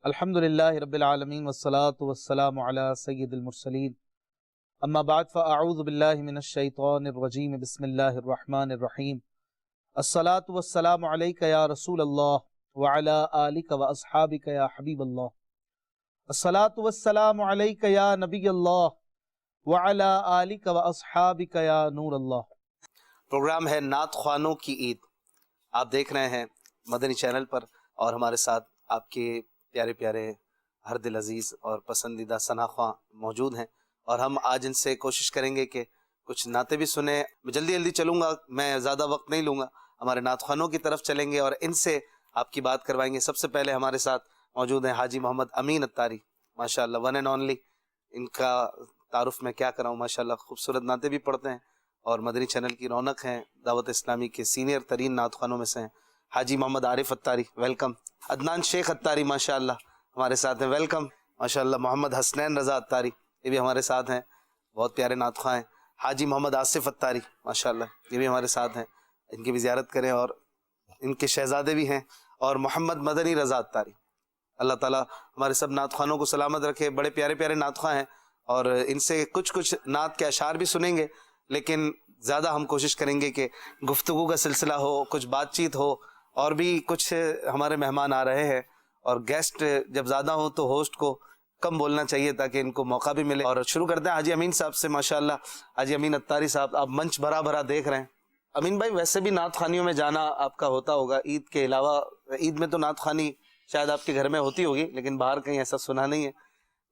الحمدللہ رب العالمین والصلاة والسلام علی سید المرسلین اما بعد فاعوذ باللہ من الشیطان الرجیم بسم اللہ الرحمن الرحیم الصلاة والسلام علیک یا رسول اللہ وعلی آلک واصحابک یا حبیب اللہ الصلاة والسلام علیک یا نبی اللہ وعلی آلک واصحابک یا نور اللہ۔ پروگرام ہے نعت خوانوں کی عید، آپ دیکھ رہے ہیں مدنی چینل پر، اور ہمارے ساتھ آپ کے پیارے پیارے ہر دل عزیز اور پسندیدہ ثنا خواں موجود ہیں، اور ہم آج ان سے کوشش کریں گے کہ کچھ نعتیں بھی سنیں۔ جلدی جلدی چلوں گا، میں زیادہ وقت نہیں لوں گا، ہمارے نعت خوانوں کی طرف چلیں گے اور ان سے آپ کی بات کروائیں گے۔ سب سے پہلے ہمارے ساتھ موجود ہیں حاجی محمد امین اتاری، ماشاءاللہ ون اینڈ اونلی، ان کا تعارف میں کیا کراؤں، ماشاءاللہ خوبصورت نعتیں بھی پڑھتے ہیں اور مدنی چینل کی رونق ہیں، دعوت اسلامی کے سینئر ترین نعت خوانوں میں سے ہیں۔ حاجی محمد عارف اتاری، ویلکم۔ عدنان شیخ اتاری ماشاءاللہ ہمارے ساتھ ہیں، ویلکم۔ ماشاءاللہ محمد حسنین رضا اتاری، یہ بھی ہمارے ساتھ ہیں، بہت پیارے نعت خواں ہیں۔ حاجی محمد آصف اتاری ماشاءاللہ یہ بھی ہمارے ساتھ ہیں، ان کی بھی زیارت کریں، اور ان کے شہزادے بھی ہیں۔ اور محمد مدنی رضا اتاری، اللہ تعالیٰ ہمارے سب نعت خوانوں کو سلامت رکھے، بڑے پیارے پیارے نعت خواں ہیں، اور ان سے کچھ نعت کے اشعار بھی سنیں گے، لیکن زیادہ ہم کوشش کریں گے کہ گفتگو کا سلسلہ ہو، کچھ بات چیت ہو، اور بھی کچھ ہمارے مہمان آ رہے ہیں، اور گیسٹ جب زیادہ ہوں تو ہوسٹ کو کم بولنا چاہیے تاکہ ان کو موقع بھی ملے۔ اور شروع کرتے ہیں حاجی امین صاحب سے، ماشاءاللہ حاجی امین اتاری صاحب، آپ منچ بھرا بھرا دیکھ رہے ہیں۔ امین بھائی، ویسے بھی نعت خوانیوں میں جانا آپ کا ہوتا ہوگا عید کے علاوہ، عید میں تو نعت خوانی شاید آپ کے گھر میں ہوتی ہوگی لیکن باہر کہیں ایسا سنا نہیں ہے،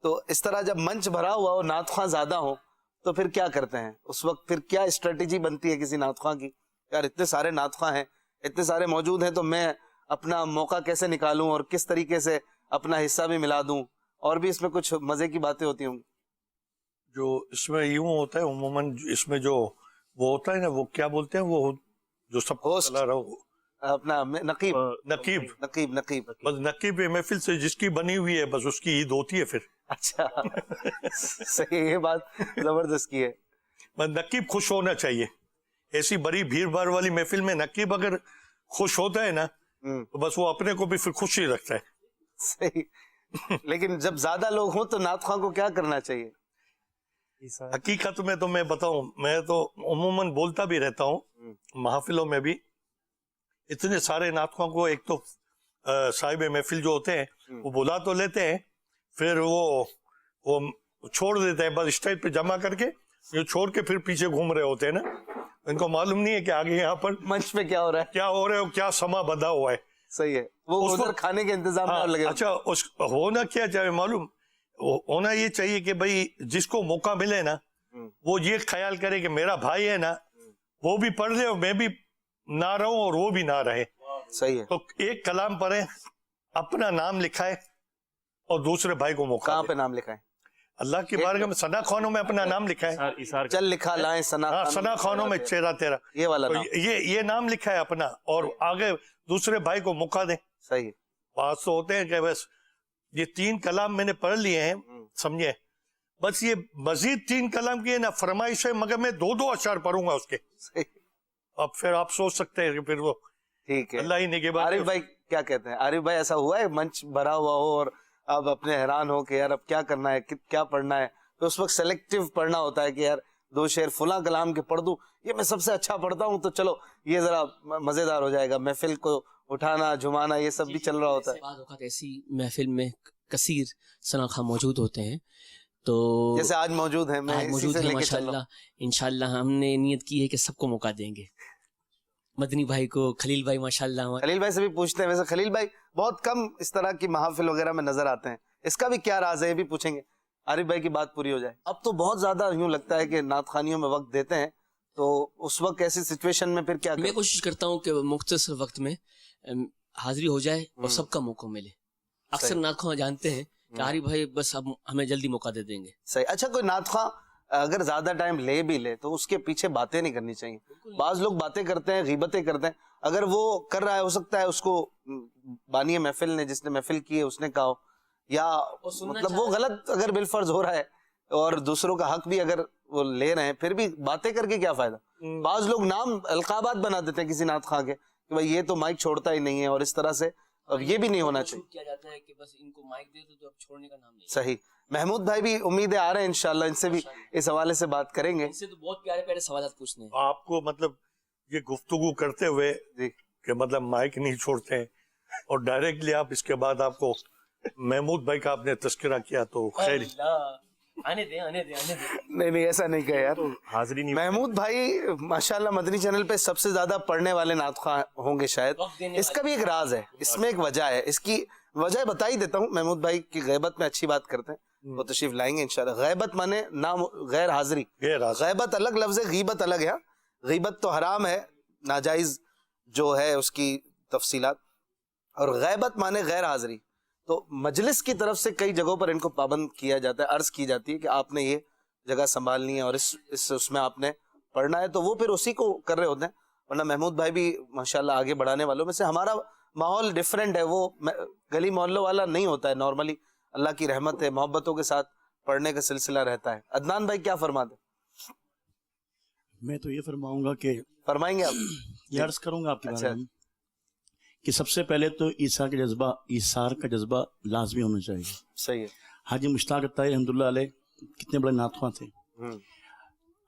تو اس طرح جب منچ بھرا ہوا ہو، نعت خواں زیادہ ہوں، تو پھر کیا کرتے ہیں اس وقت؟ پھر کیا اسٹریٹجی بنتی ہے کسی نعت خواں کی؟ یار اتنے سارے نعت خواں ہیں، اتنے سارے موجود ہیں، تو میں اپنا موقع کیسے نکالوں اور کس طریقے سے اپنا حصہ بھی ملا دوں؟ اور بھی اس میں کچھ مزے کی باتیں ہوتی ہوں۔ جو اس میں یوں ہوتا ہے عموماً، اس میں جو وہ ہوتا ہے نا، وہ کیا بولتے ہیں، وہ جو سب کو چلا رہا ہو، اپنا نقیب نقیب نقیب نقیب بس نقیب محفل سے جس کی بنی ہوئی ہے بس اس کی عید ہوتی ہے پھر۔ اچھا صحیح، یہ بات زبردست کی ہے۔ بس نقیب خوش ہونا چاہیے، ایسی بڑی بھیڑ بھاڑ والی محفل میں نقیب اگر خوش ہوتا ہے نا تو بس وہ اپنے کو بھی پھر خوش ہی رکھتا ہے۔ صحیح، لیکن جب زیادہ لوگ ہوں تو نعت خواں کو کیا کرنا چاہیے؟ حقیقت میں تو میں بتاؤں، میں تو عموماً بولتا بھی رہتا ہوں محافلوں میں بھی، اتنے سارے نعت خواں کو ایک تو صاحب محفل جو ہوتے ہیں وہ بلا تو لیتے ہیں، پھر وہ چھوڑ دیتے ہیں، بس اسٹیج پہ جمع کر کے یہ چھوڑ کے پھر پیچھے گھوم رہے ہوتے ہیں نا، ان کو معلوم نہیں ہے کہ آگے یہاں پر منچ پہ کیا ہو رہا ہے، کیا ہو رہا ہے، کیا سما بندھا ہوا ہے۔ صحیح ہے، وہ ادھر کھانے کے انتظام میں لگے۔ اچھا، ہونا کیا چاہیے معلوم، ہونا یہ چاہیے کہ بھائی جس کو موقع ملے نا وہ یہ خیال کرے کہ میرا بھائی ہے نا، وہ بھی پڑھ لے اور میں بھی نہ رہوں اور وہ بھی نہ رہے۔ صحیح ہے، تو ایک کلام پڑھے، اپنا نام لکھائے اور دوسرے بھائی کو موقع کہاں دے۔ پہ نام لکھا ہے؟ اللہ کی بارگاہ میں ثنا خوانوں میں اپنا نام لکھا ہے، چل لکھا لائیں ثنا ثنا خوانوں میں 13 یہ والا نام، یہ نام لکھا ہے اپنا، اور آگے دوسرے بھائی کو موقع دیں۔ صحیح ہے۔ بات تو ہوتے ہیں کہ بس یہ 3 کلام میں نے پڑھ لیے ہیں، سمجھے، بس یہ مزید 3 کلام کی نا فرمائش ہے، مگر میں 2 اشعار پڑھوں گا اس کے۔ اب پھر آپ سوچ سکتے ہیں کہ پھر وہ ٹھیک ہے۔ اللہ ہی نگہبان۔ عارف بھائی کیا کہتے ہیں؟ عارف بھائی، ایسا ہوا ہے منچ بھرا ہوا ہو اور اب اپنے حیران ہو کہ یار اب کیا کرنا ہے، کیا پڑھنا ہے، تو اس وقت سلیکٹیو پڑھنا ہوتا ہے کہ یار 2 شعر فلاں کلام کے پڑھ دوں، یہ میں سب سے اچھا پڑھتا ہوں تو چلو یہ ذرا مزیدار ہو جائے گا، محفل کو اٹھانا جھمانا یہ سب بھی چل رہا ہوتا ہے۔ بعض اوقات ایسی محفل میں کثیر ثنا خواں موجود ہوتے ہیں، تو جیسے آج موجود ہیں، میں آج موجود ہیں ماشاءاللہ، انشاءاللہ ہم نے نیت کی ہے کہ سب کو موقع دیں گے، مدنی بھائی کو، خلیل بھائی ماشاءاللہ۔ خلیل بھائی سے بھی پوچھتے ہیں، ویسے خلیل بھائی بہت کم اس طرح کی محافل وغیرہ میں نظر آتے ہیں، اس کا بھی کیا راز ہے یہ بھی پوچھیں گے، عارف بھائی کی بات پوری ہو جائے۔ اب تو بہت زیادہ یوں لگتا ہے کہ نعت خوانیوں میں وقت دیتے ہیں، تو اس وقت ایسی سچویشن میں پھر کیا میں کوشش کرتا ہوں کہ مختصر وقت میں حاضری ہو جائے اور سب کا موقع ملے۔ اکثر نعت خواں جانتے ہیں کہ عارف بھائی بس اب ہمیں جلدی موقع دے دیں گے۔ صحیح۔ اچھا، کوئی نعت خواں اگر زیادہ ٹائم لے بھی لے تو اس کے پیچھے باتیں نہیں کرنی چاہیے۔ بعض لوگ باتیں کرتے ہیں، غیبتیں کرتے ہیں، اگر وہ کر رہا ہے ہو سکتا ہے اس کو بانی محفل نے، جس نے محفل کی ہے، اس نے کہا ہو، یا مطلب وہ غلط اگر بالفرض ہو رہا ہے اور دوسروں کا حق بھی اگر وہ لے رہے ہیں، پھر بھی باتیں کر کے کیا فائدہ؟ بعض لوگ نام القابات بنا دیتے ہیں کسی نعت خواں کے کہ بھائی یہ تو مائک چھوڑتا ہی نہیں ہے، اور اس طرح سے اب یہ بھی نہیں ہونا چاہیے. کیا جاتا ہے کہ بس ان کو مائک دے دو تو اب چھوڑنے کا نام نہیں. صحیح. محمود بھائی بھی امیدیں آ رہے ہیں انشاءاللہ, ان سے بھی اس حوالے سے بات کریں گے. ان سے تو بہت پیارے پیارے سوالات پوچھنے ہیں. آپ کو مطلب یہ گفتگو کرتے ہوئے جی کہ مطلب مائک نہیں چھوڑتے ہیں اور ڈائریکٹلی آپ اس کے بعد آپ کو محمود بھائی کا آپ نے تذکرہ کیا تو خیر. آنے دیں آنے دیں آنے دیں. نہیں ایسا نہیں کہا یار. حاضری نہیں. محمود بھائی ماشاءاللہ مدنی چینل پہ سب سے زیادہ پڑھنے والے نعت خواں ہوں گے شاید. اس کا بھی ایک راز ہے, اس میں ایک وجہ ہے. اس کی وجہ بتا ہی دیتا ہوں. محمود بھائی کی غیبت میں اچھی بات کرتے ہیں, وہ تشریف لائیں گے انشاءاللہ. غیبت مانے نام غیر حاضری. غیبت الگ لفظ ہے, غیبت الگ ہے. غیبت تو حرام ہے, ناجائز جو ہے اس کی تفصیلات, اور غیبت مانے غیر حاضری. تو مجلس کی طرف سے کئی جگہوں پر ان کو پابند کیا جاتا ہے, عرض کی جاتی ہے کہ آپ نے یہ جگہ سنبھالنی ہے اور اس میں آپ نے پڑھنا ہے, تو وہ پھر اسی کو کر رہے ہوتے ہیں. ورنہ محمود بھائی بھی ماشاءاللہ آگے بڑھانے والوں میں سے. ہمارا ماحول ڈیفرنٹ ہے, وہ گلی محلوں والا نہیں ہوتا ہے. نارملی اللہ کی رحمت ہے, محبتوں کے ساتھ پڑھنے کا سلسلہ رہتا ہے. عدنان بھائی کیا فرماتے ہیں؟ میں تو یہ فرماؤں گا کہ فرمائیں گے آپ؟ یہ عرض کروں گا آپ کے اچھا. بارے میں کہ سب سے پہلے تو عیسیٰ کا جذبہ, ایثار کا جذبہ لازمی ہونا چاہیے. صحیح ہے. حاجی مشتاق الطاہر رحمۃ اللہ علیہ کتنے بڑے نعت خواں تھے.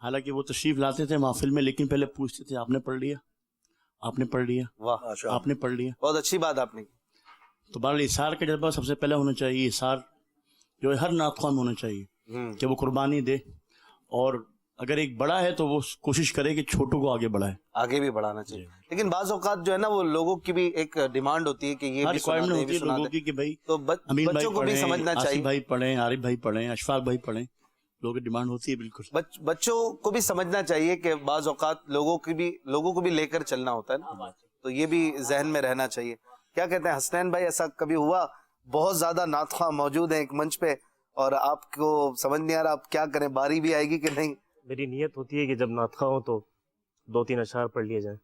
حالانکہ وہ تشریف لاتے تھے محفل میں, لیکن پہلے پوچھتے تھے آپ نے پڑھ لیا, آپ نے پڑھ لیا, واہ آپ نے پڑھ لیا. بہت اچھی بات آپ نے. تو بہرحال ایثار کا جذبہ سب سے پہلے ہونا چاہیے. ایثار جو ہے ہر نعت خواں میں ہونا چاہیے کہ وہ قربانی دے, اور اگر ایک بڑا ہے تو وہ کوشش کرے کہ چھوٹوں کو آگے بڑھائے, آگے بھی بڑھانا چاہیے. لیکن بعض اوقات جو ہے نا وہ لوگوں کی بھی ایک ڈیمانڈ ہوتی ہے کہ یہ بھی سنا دیں, یہ بھی سنا دیں. کہ بھائی تو امین بچوں کو بھی پڑھیں, سمجھنا آصف چاہیے. بھائی پڑھیں, عارف بھائی پڑھیں, اشفاق بھائی پڑھیں, لوگوں کی ڈیمانڈ ہوتی ہے. بالکل بچوں کو بھی سمجھنا چاہیے کہ بعض اوقات لوگوں کو بھی لے کر چلنا ہوتا ہے نا, تو یہ بھی ذہن میں رہنا چاہیے. کیا کہتے ہیں حسنین بھائی, ایسا کبھی ہوا بہت زیادہ نعت خواں موجود ہیں ایک منچ پہ اور آپ کو سمجھ نہیں آ رہا آپ کیا کریں, باری بھی آئے گی کہ نہیں؟ میری نیت ہوتی ہے کہ جب نعت خواں ہو تو 2-3 اشعار پڑھ لیے جائیں,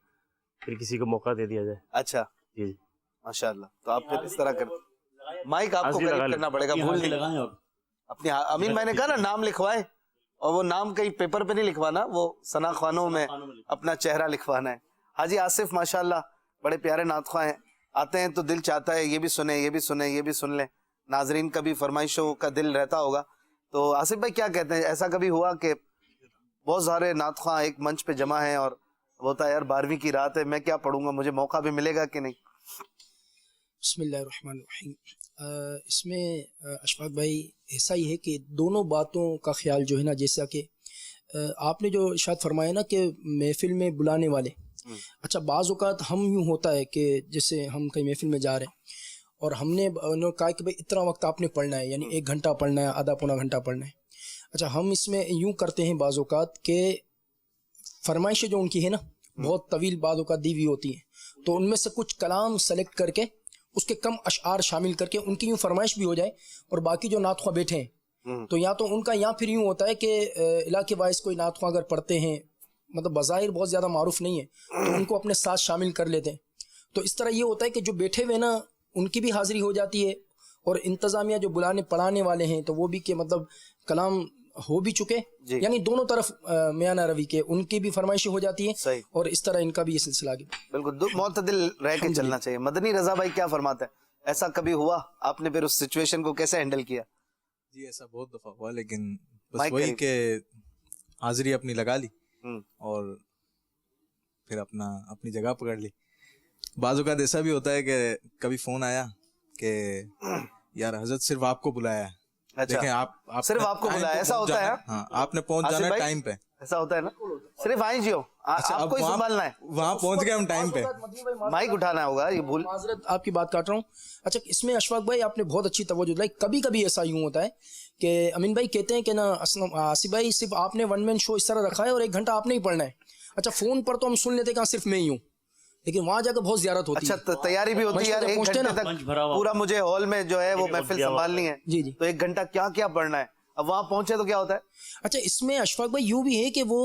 پھر کسی کو موقع دے دیا جائے. اچھا جی ماشاءاللہ. تو آپ پھر اس طرح کر, مائک آپ کو قریب کرنا پڑے گا, بھول نہیں لگائیں. اور اپنی امین میں نے کہا نا نام لکھوائیں, اور وہ نام کہیں پیپر پہ نہیں لکھوانا, وہ ثنا خوانوں میں اپنا چہرہ لکھوانا ہے. حاجی آصف ماشاءاللہ بڑے پیارے نعت خواں ہیں, آتے ہیں تو دل چاہتا ہے یہ بھی سنیں, یہ بھی سنیں, یہ بھی سن لیں. ناظرین کا بھی فرمائشوں کا دل رہتا ہوگا. تو آصف بھائی کیا کہتے ہیں, ایسا کبھی ہوا کہ بہت سارے نعت خواں ایک منچ پہ جمع ہیں اور ہوتا ہے یار 12ویں کی رات ہے, میں کیا پڑھوں گا, مجھے موقع بھی ملے گا کہ نہیں؟ بسم اللہ الرحمن الرحیم. اس میں اشفاق بھائی ایسا ہی ہے کہ دونوں باتوں کا خیال جو ہے نا, جیسا کہ آپ نے جو ارشاد فرمایا نا کہ محفل میں بلانے والے, اچھا بعض اوقات ہم یوں ہوتا ہے کہ جیسے ہم کہیں محفل میں جا رہے ہیں اور ہم نے کہا کہ بھائی اتنا وقت آپ نے پڑھنا ہے, یعنی 1 گھنٹہ پڑھنا ہے, آدھا پونا گھنٹہ پڑھنا ہے. اچھا ہم اس میں یوں کرتے ہیں بعض اوقات کہ فرمائشیں جو ان کی ہے نا بہت طویل بعض اوقات دی ہوئی ہوتی ہیں, تو ان میں سے کچھ کلام سلیکٹ کر کے اس کے کم اشعار شامل کر کے ان کی یوں فرمائش بھی ہو جائے, اور باقی جو نعت خواں بیٹھے ہیں تو یا تو ان کا یہاں پھر یوں ہوتا ہے کہ علاقے وائز کوئی نعت خواں اگر پڑھتے ہیں, مطلب بظاہر بہت زیادہ معروف نہیں ہے, تو ان کو اپنے ساتھ شامل کر لیتے ہیں. تو اس طرح یہ ہوتا ہے کہ جو بیٹھے ہوئے نا ان کی بھی حاضری ہو جاتی ہے, اور انتظامیہ جو بلانے پڑھانے والے ہیں تو وہ بھی کہ مطلب کلام ہو بھی چکے, یعنی دونوں طرف میانہ روی کے ان کی بھی فرمائشیں ہو جاتی ہے, اور اس طرح ان کا بھی یہ سلسلہ آگے. بالکل معتدل رہ کے چلنا چاہیے. مدنی رضا بھائی کیا فرماتے ہیں, ایسا کبھی ہوا, آپ نے پھر اس سچویشن کو کیسے ہینڈل کیا؟ جی ایسا بہت دفعہ ہوا, لیکن بس وہی کہ حاضری اپنی لگا لی اور پھر اپنی جگہ پکڑ لی. بعض اوقات ایسا بھی ہوتا ہے کہ کبھی فون آیا کہ یار حضرت صرف آپ کو بلایا ہے, دیکھیں آپ صرف آپ کو بلایا, ایسا ہوتا ہے؟ ہاں آپ نے پہنچ جانا ہے ٹائم پہ, ایسا ہوتا ہے نا, صرف آئیں جیو, آپ کو ہی سنبھالنا ہے, وہاں پہنچ گئے ہم ٹائم پہ, مائک اٹھانا ہوگا. یہ بھول معذرت آپ کی بات کاٹ رہا ہوں. اچھا اس میں اشفاق بھائی آپ نے بہت اچھی توجہ دلائی. کبھی کبھی ایسا یوں ہوتا ہے کہ امین بھائی کہتے ہیں کہ نا آصف بھائی صرف آپ نے 1 مین شو اس طرح رکھا ہے اور 1 گھنٹہ آپ نے ہی پڑھنا ہے. اچھا فون پر تو ہم سن لیتے کہ صرف میں ہی ہوں, لیکن وہاں جا کے بہت زیارت ہوتی ہے. اچھا تیاری بھی ہوتی ہے یار, 1 گھنٹے تک پورا مجھے ہال میں جو ہے وہ محفل سنبھالنی ہے, جی جی, تو 1 گھنٹہ کیا کیا پڑھنا ہے, اب وہاں پہنچے تو کیا ہوتا ہے؟ اچھا اس میں اشفاق بھائی یوں بھی ہے کہ وہ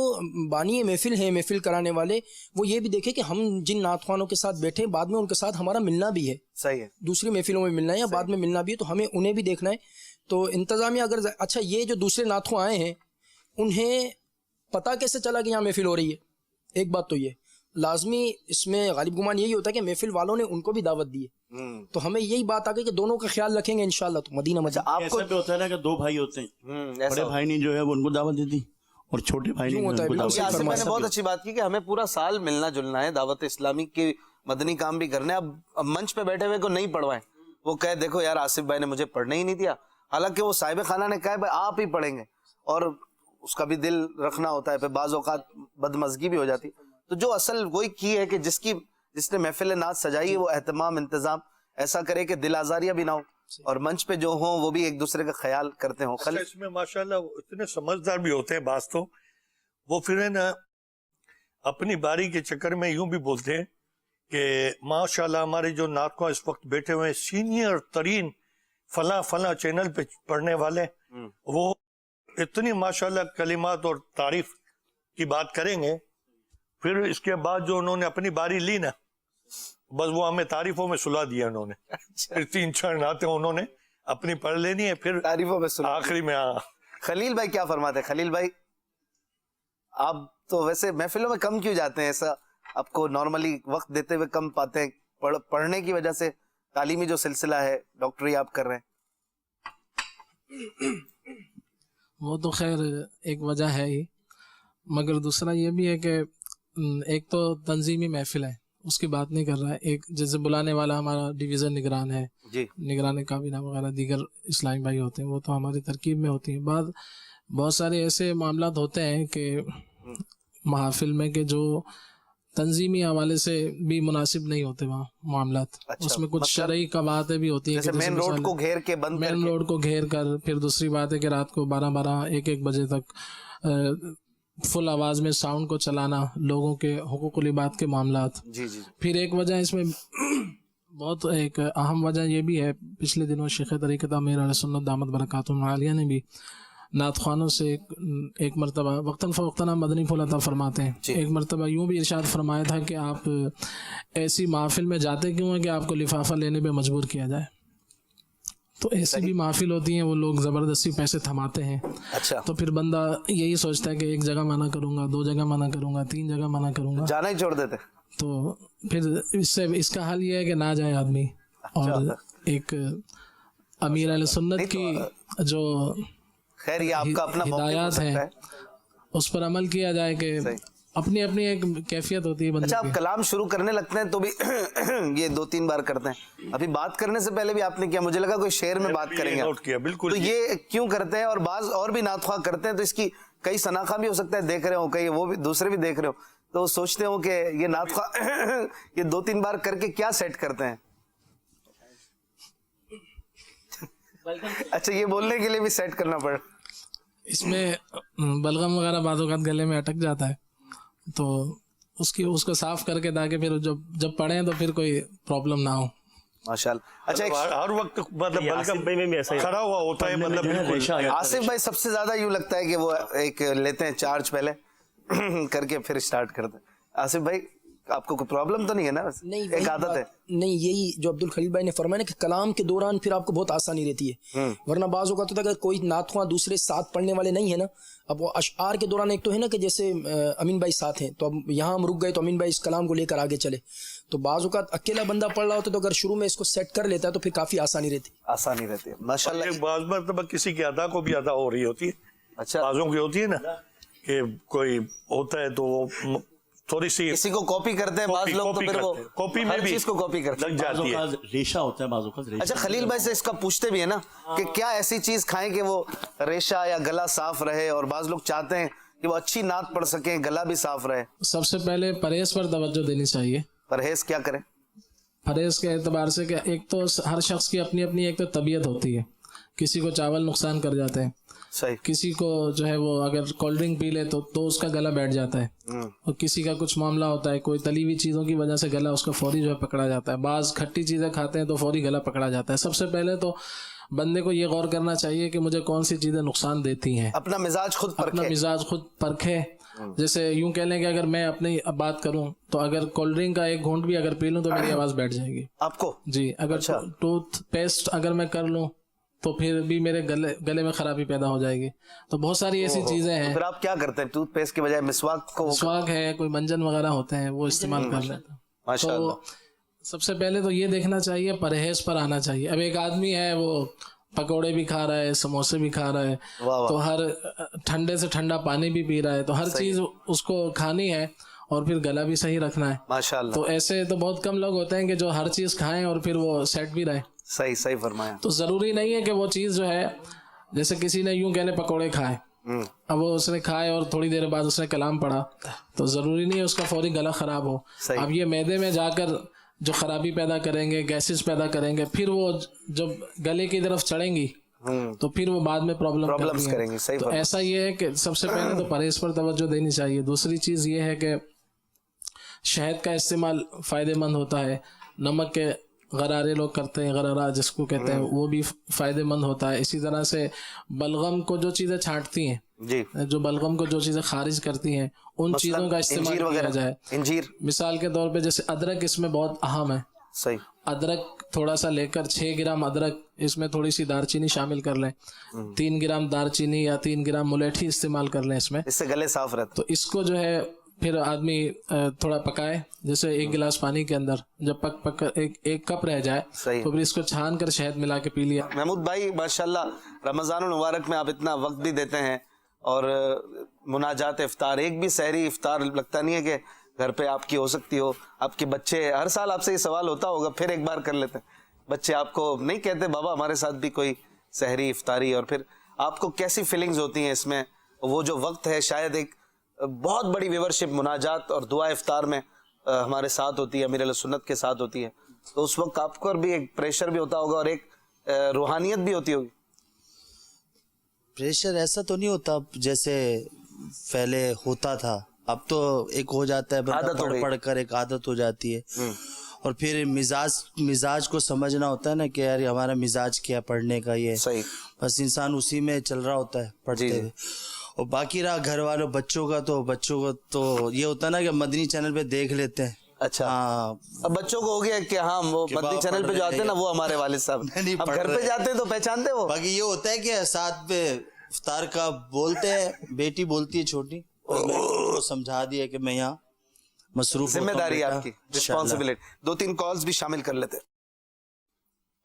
بانی محفل ہیں, محفل کرانے والے, وہ یہ بھی دیکھیں کہ ہم جن نعت خوانوں کے ساتھ بیٹھے بعد میں ان کے ساتھ ہمارا ملنا بھی ہے. صحیح ہے, دوسری محفلوں میں ملنا ہے یا بعد میں ملنا بھی ہے, تو ہمیں انہیں بھی دیکھنا ہے. تو انتظامیہ اگر اچھا یہ جو دوسرے نعت خواں آئے ہیں انہیں پتہ کیسے چلا کہ یہاں محفل ہو رہی ہے؟ ایک بات تو یہ لازمی اس میں غالب گمان یہی ہوتا ہے کہ محفل والوں نے ان کو بھی دعوت دی ہے, تو ہمیں یہی بات آ گئی کہ دونوں کا خیال رکھیں گے انشاءاللہ تو مدینہ مسجد. آپ کو ایسا بھی ہوتا ہے نا کہ دو بھائی ہوتے ہیں, بڑے بھائی نے جو ہے وہ ان کو دعوت دی تھی اور چھوٹے بھائی نے یوں ہوتا ہے, ان کو بالکل دعوت صحیح دی. میں نے بہت اچھی بات کی کہ ہمیں پورا سال ملنا جلنا ہے, دعوت اسلامی کے مدنی کام بھی کرنے. اب منچ پہ بیٹھے ہوئے کو نہیں پڑھوائیں, وہ کہے دیکھو یار آصف بھائی نے مجھے پڑھنے ہی نہیں دیا, حالانکہ وہ صاحب خانہ نے کہا بھائی آپ ہی پڑھیں گے, اور اس کا بھی دل رکھنا ہوتا ہے, پھر بعض اوقات بدمزگی بھی ہو جاتی. تو جو اصل وہی کی ہے کہ جس نے محفل نعت سجائی ہے وہ اہتمام انتظام ایسا کرے کہ دل آزاریاں بھی نہ ہو, اور منچ پہ جو ہوں وہ بھی ایک دوسرے کا خیال کرتے ہوں. اس میں ماشاءاللہ اتنے سمجھدار بھی ہوتے ہیں بعض, تو وہ پھر ہے نا اپنی باری کے چکر میں یوں بھی بولتے ہیں کہ ماشاءاللہ ہمارے جو نعت خواں اس وقت بیٹھے ہوئے ہیں سینئر ترین فلاں چینل پہ پڑھنے والے, وہ اتنی ماشاءاللہ کلمات اور تعریف کی بات کریں گے, پھر اس کے بعد جو انہوں نے اپنی باری لی نا, بس وہ ہمیں تعریفوں میں سلا دیا انہوں نے. پھر 3-4 نعتیں انہوں نے اپنی پڑھ لینی ہے, پھر تعریفوں میں آخری میں. خلیل بھائی کیا فرماتے ہیں؟ خلیل بھائی آپ تو ویسے محفلوں میں کم کیوں جاتے ہیں, ایسا آپ کو نارملی وقت دیتے ہوئے کم پاتے ہیں, پڑھنے کی وجہ سے, تعلیمی جو سلسلہ ہے ڈاکٹری آپ کر رہے ہیں؟ وہ تو خیر ایک وجہ ہے ہی, مگر دوسرا یہ بھی ہے کہ ایک تو تنظیمی محفل ہے, اس کی بات نہیں کر رہا ہے. ایک جیسے بلانے والا ہمارا ڈویژن نگران ہے, نگران کابینہ وغیرہ دیگر اسلامی بھائی ہوتے ہیں, وہ تو ہماری ترکیب میں ہوتی ہیں. بہت سارے ایسے معاملات ہوتے ہیں کہ محافل میں کہ جو تنظیمی حوالے سے بھی مناسب نہیں ہوتے وہاں معاملات. اس میں کچھ شرعی قواعد بھی ہوتی ہیں, مین روڈ کو گھیر کے بند مین روڈ کو گھیر کر, پھر دوسری بات ہے کہ رات کو 12-1 بجے تک فل آواز میں ساؤنڈ کو چلانا, لوگوں کے حقوق و لباد کے معاملات. پھر ایک وجہ اس میں بہت ایک اہم وجہ یہ بھی ہے, پچھلے دنوں شیخ طریقت امیر علیہ سنت دامت برکاتہم العالیہ نے بھی نعت خوانوں سے ایک مرتبہ وقتاً فوقتاً مدنی پھول عطا فرماتے ہیں, ایک مرتبہ یوں بھی ارشاد فرمایا تھا کہ آپ ایسی محافل میں جاتے کیوں ہیں کہ آپ کو لفافہ لینے پہ مجبور کیا جائے. تو ایسی بھی محافل ہوتی ہیں, وہ لوگ زبردستی پیسے تھماتے ہیں. تو پھر بندہ یہی سوچتا ہے کہ ایک جگہ منع کروں گا, 2 جگہ منع کروں گا, 3 جگہ منع کروں گا, جانا ہی چھوڑ دیتے. تو پھر اس کا حل یہ ہے کہ نہ جائے آدمی, اور ایک امیر علیہ سنت کی جو خیر یہ آپ کا اپنا ہدایات ہیں اس پر عمل کیا جائے, کہ اپنی ایک کیفیت ہوتی ہے بندے کی. آپ کلام شروع کرنے لگتے ہیں تو بھی یہ 2-3 بار کرتے ہیں, ابھی بات کرنے سے پہلے بھی آپ نے کیا, مجھے لگا کوئی شعر میں بات کریں گے, بالکل. تو یہ کیوں کرتے ہیں؟ اور بعض اور بھی نعت خواہ کرتے ہیں تو اس کی کئی شناخہ بھی ہو سکتا ہے, دیکھ رہے ہو کئی وہ بھی دوسرے بھی دیکھ رہے ہو, تو سوچتے ہو کہ یہ نعت خواہ یہ 2-3 بار کر کے کیا سیٹ کرتے ہیں. اچھا, یہ بولنے کے لیے بھی سیٹ کرنا پڑا. اس میں بلغم وغیرہ بعض اوقات گلے میں اٹک جاتا ہے, تو اس کو صاف کر کے تاکہ پھر جب پڑھیں تو پھر کوئی پرابلم نہ ہو. ماشاءاللہ. اچھا, ہر وقت مطلب کھڑا ہوا ہوتا ہے, مطلب آصف بھائی سب سے زیادہ یوں لگتا ہے کہ وہ ایک لیتے ہیں چارج پہلے کر کے پھر اسٹارٹ کرتے ہیں. آصف بھائی آپ کو کوئی پرابلم تو نہیں ہے نا؟ نہیں, ایک عادت ہے. نہیں, یہی جو عبد الخلیل بھائی نے فرمایا نا کہ کلام کے دوران پھر آپ کو بہت آسانی رہتی ہے, ورنہ بعض اوقات ہوتا ہے اگر کوئی نعت خواں دوسرے ساتھ پڑھنے والے نہیں ہے نا, اب وہ اشعار کے دوران ایک تو ہے نا کہ جیسے امین بھائی ساتھ ہیں, تو اب یہاں ہم رک گئے تو امین بھائی اس کلام کو لے کر آگے چلے, تو بعض اوقات اکیلا بندہ پڑھ رہا ہوتا ہے تو اگر شروع میں اس کو سیٹ کر لیتا ہے تو پھر کافی آسانی رہتی ہے. ماشاءاللہ. بعض مرتبہ کسی کی ادا کو بھی ادا ہو رہی ہوتی ہے, اچھا بعضوں کی ہوتی ہے نا کہ کوئی ہوتا ہے تو وہ تھوڑی سی کسی کو کاپی کرتے ہیں بعض لوگ, تو پھر وہ کاپی میں بھی چیز کو کاپی کرتے لگ جاتی ہے, ریشہ ہوتا ہے بعض اوقات. اچھا, خلیل بھائی سے اس کا پوچھتے بھی ہے نا کہ کیا ایسی چیز کھائیں کہ وہ ریشہ یا گلا صاف رہے, اور بعض لوگ چاہتے ہیں کہ وہ اچھی نعت پڑھ سکیں, گلا بھی صاف رہے. سب سے پہلے پرہیز پر توجہ دینی چاہیے. پرہیز کیا کریں؟ پرہیز کے اعتبار سے کہ ایک تو ہر شخص کی اپنی ایک تو طبیعت ہوتی ہے, کسی کو چاول نقصان کر جاتے ہیں, صحیح, کسی کو جو ہے وہ اگر کولڈ ڈرنک پی لے تو اس کا گلا بیٹھ جاتا ہے, اور کسی کا کچھ معاملہ ہوتا ہے, کوئی تلی ہوئی چیزوں کی وجہ سے گلا اس کا فوری جو ہے پکڑا جاتا ہے, بعض کھٹی چیزیں کھاتے ہیں تو فوری گلا پکڑا جاتا ہے. سب سے پہلے تو بندے کو یہ غور کرنا چاہیے کہ مجھے کون سی چیزیں نقصان دیتی ہیں, اپنا مزاج خود پرکھے. جیسے یوں کہہ لیں کہ اگر میں اپنی بات کروں تو اگر کولڈ ڈرنک کا ایک گھونٹ بھی اگر پی لوں تو میری آواز بیٹھ جائے گی آپ کو. جی, اگر ٹوتھ پیسٹ اگر میں کر لوں تو پھر بھی میرے گلے میں خرابی پیدا ہو جائے گی. تو بہت ساری ایسی چیزیں ہیں. پھر آپ کیا کرتے ہیں؟ ٹوتھ پیسٹ کے بجائے مسواک ہے, کوئی منجن وغیرہ ہوتے ہیں وہ استعمال کر لیتے ہیں. ماشاءاللہ. تو سب سے پہلے تو یہ دیکھنا چاہیے، پرہیز پر آنا چاہیے. اب ایک آدمی ہے وہ پکوڑے بھی کھا رہا ہے، سموسے بھی کھا رہا ہے، تو ہر ٹھنڈے سے ٹھنڈا پانی بھی پی رہا ہے، تو ہر چیز اس کو کھانی ہے اور پھر گلا بھی صحیح رکھنا ہے. ماشاءاللہ. تو ایسے تو بہت کم لوگ ہوتے ہیں کہ جو ہر چیز کھائیں اور پھر وہ سیٹ بھی رہے. صحیح فرمایا. تو ضروری نہیں ہے کہ وہ چیز جو ہے، جیسے کسی نے یوں کہنے پکوڑے کھائے، اب وہ اس نے کھائے اور تھوڑی دیر بعد اس نے کلام پڑھا، تو ضروری نہیں ہے اس کا فوری گلا خراب ہو. اب یہ معدے میں جا کر جو خرابی پیدا کریں گے، گیسز پیدا کریں گے، پھر وہ جب گلے کی طرف چڑھیں گی تو پھر وہ بعد میں پرابلم کریں گی. تو ایسا یہ ہے کہ سب سے پہلے تو پرہیز پر توجہ دینی چاہیے. دوسری چیز یہ ہے کہ شہد کا استعمال فائدہ مند ہوتا ہے. نمک کے غرارے لوگ کرتے ہیں، غرارہ جس کو کہتے ہیں، وہ بھی فائدہ مند ہوتا ہے. اسی طرح سے بلغم کو جو چیزیں چھانٹتی ہیں، جو بلغم کو جو چیزیں خارج کرتی ہیں، ان چیزوں کا استعمال کیا جائے. مثال کے طور پہ جیسے ادرک اس میں بہت اہم ہے. ادرک تھوڑا سا لے کر 6 گرام ادرک، اس میں تھوڑی سی دار چینی شامل کر لیں، 3 گرام دار چینی یا 3 گرام ملیٹھی استعمال کر لیں اس میں، اس سے گلے صاف رہتے. تو اس کو جو ہے پھر آدمی تھوڑا پکائے، جیسے 1 گلاس پانی کے اندر جب پک ایک کپ رہ جائے تو پھر اس کو چھان کر شہد ملا کے پی لیا. محمود بھائی ماشاءاللہ رمضان المبارک میں آپ اتنا وقت بھی دیتے ہیں اور مناجات افطار، ایک بھی سحری افطار لگتا نہیں ہے کہ گھر پہ آپ کی ہو سکتی ہو. آپ کے بچے ہر سال آپ سے یہ سوال ہوتا ہوگا، پھر ایک بار کر لیتے ہیں. بچے آپ کو نہیں کہتے بابا ہمارے ساتھ بھی کوئی سحری افطاری؟ اور پھر آپ کو کیسی فیلنگز ہوتی ہیں اس میں؟ وہ جو وقت ہے، شاید ایک بہت بڑی ویورشپ مناجات اور دعا افطار میں ہمارے ساتھ ہوتی ہے، امیر علیہ سنت کے ساتھ ہوتی ہے، تو اس وقت آپ کو بھی ایک پریشر بھی ہوتا ہوگا اور ایک روحانیت بھی ہوتی ہوگی. پریشر ایسا تو نہیں ہوتا جیسے پہلے ہوتا تھا، اب تو ایک ہو جاتا ہے، پڑھ کر ایک عادت ہو جاتی ہے. اور پھر مزاج کو سمجھنا ہوتا ہے نا کہ یار ہمارا مزاج کیا پڑھنے کا، یہ بس انسان اسی میں چل رہا ہوتا ہے پڑھتے ہوئے. اور باقی رہا گھر والوں بچوں کا تو یہ ہوتا ہے نا کہ مدنی چینل پہ دیکھ لیتے ہیں. اچھا ہاں، اب بچوں کو ہو گیا کہ ہاں وہ مدنی چینل پہ جو آتے ہیں نا وہ ہمارے والد صاحب، اب گھر پہ جاتے ہیں تو پہچانتے وہ. باقی یہ ہوتا ہے کہ ساتھ پہ افطار کا بولتے ہیں، بیٹی بولتی ہے چھوٹی، اور میں کو سمجھا دیا کہ میں یہاں مصروف ذمہ داری آپ کی، رسپانسبلٹی. 2-3 کالز بھی شامل کر لیتے.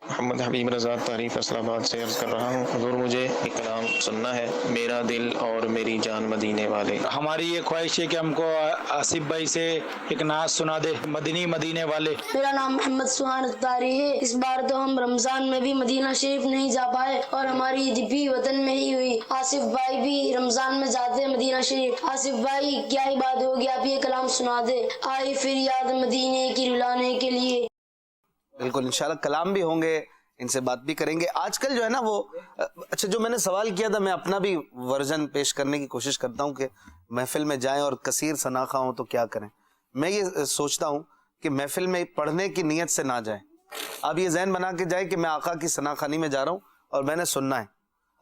محمد حبیب رضا طاری فیصل آباد سے عرض کر رہا ہوں، حضور مجھے ایک کلام سننا ہے، میرا دل اور میری جان مدینے والے. ہماری یہ خواہش ہے کہ ہم کو آصف بھائی سے ایک نعت سنا دے، مدینے والے. میرا نام محمد سبحان اختاری ہے. اس بار تو ہم رمضان میں بھی مدینہ شریف نہیں جا پائے اور ہماری عید بھی وطن میں ہی ہوئی. آصف بھائی بھی رمضان میں جاتے ہیں مدینہ شریف. آصف بھائی کیا ہی بات ہوگی، آپ یہ کلام سنا دے، آئی پھر یاد مدینے کی رلانے کے لیے. بالکل انشاءاللہ کلام بھی ہوں گے، ان سے بات بھی کریں گے. آج کل جو ہے نا وہ اچھا، جو میں نے سوال کیا تھا میں اپنا بھی ورژن پیش کرنے کی کوشش کرتا ہوں کہ محفل میں جائیں اور کثیر ثناخواہ ہوں تو کیا کریں. میں یہ سوچتا ہوں کہ محفل میں پڑھنے کی نیت سے نہ جائیں. اب یہ ذہن بنا کے جائے کہ میں آقا کی ثناخوانی میں جا رہا ہوں اور میں نے سننا ہے،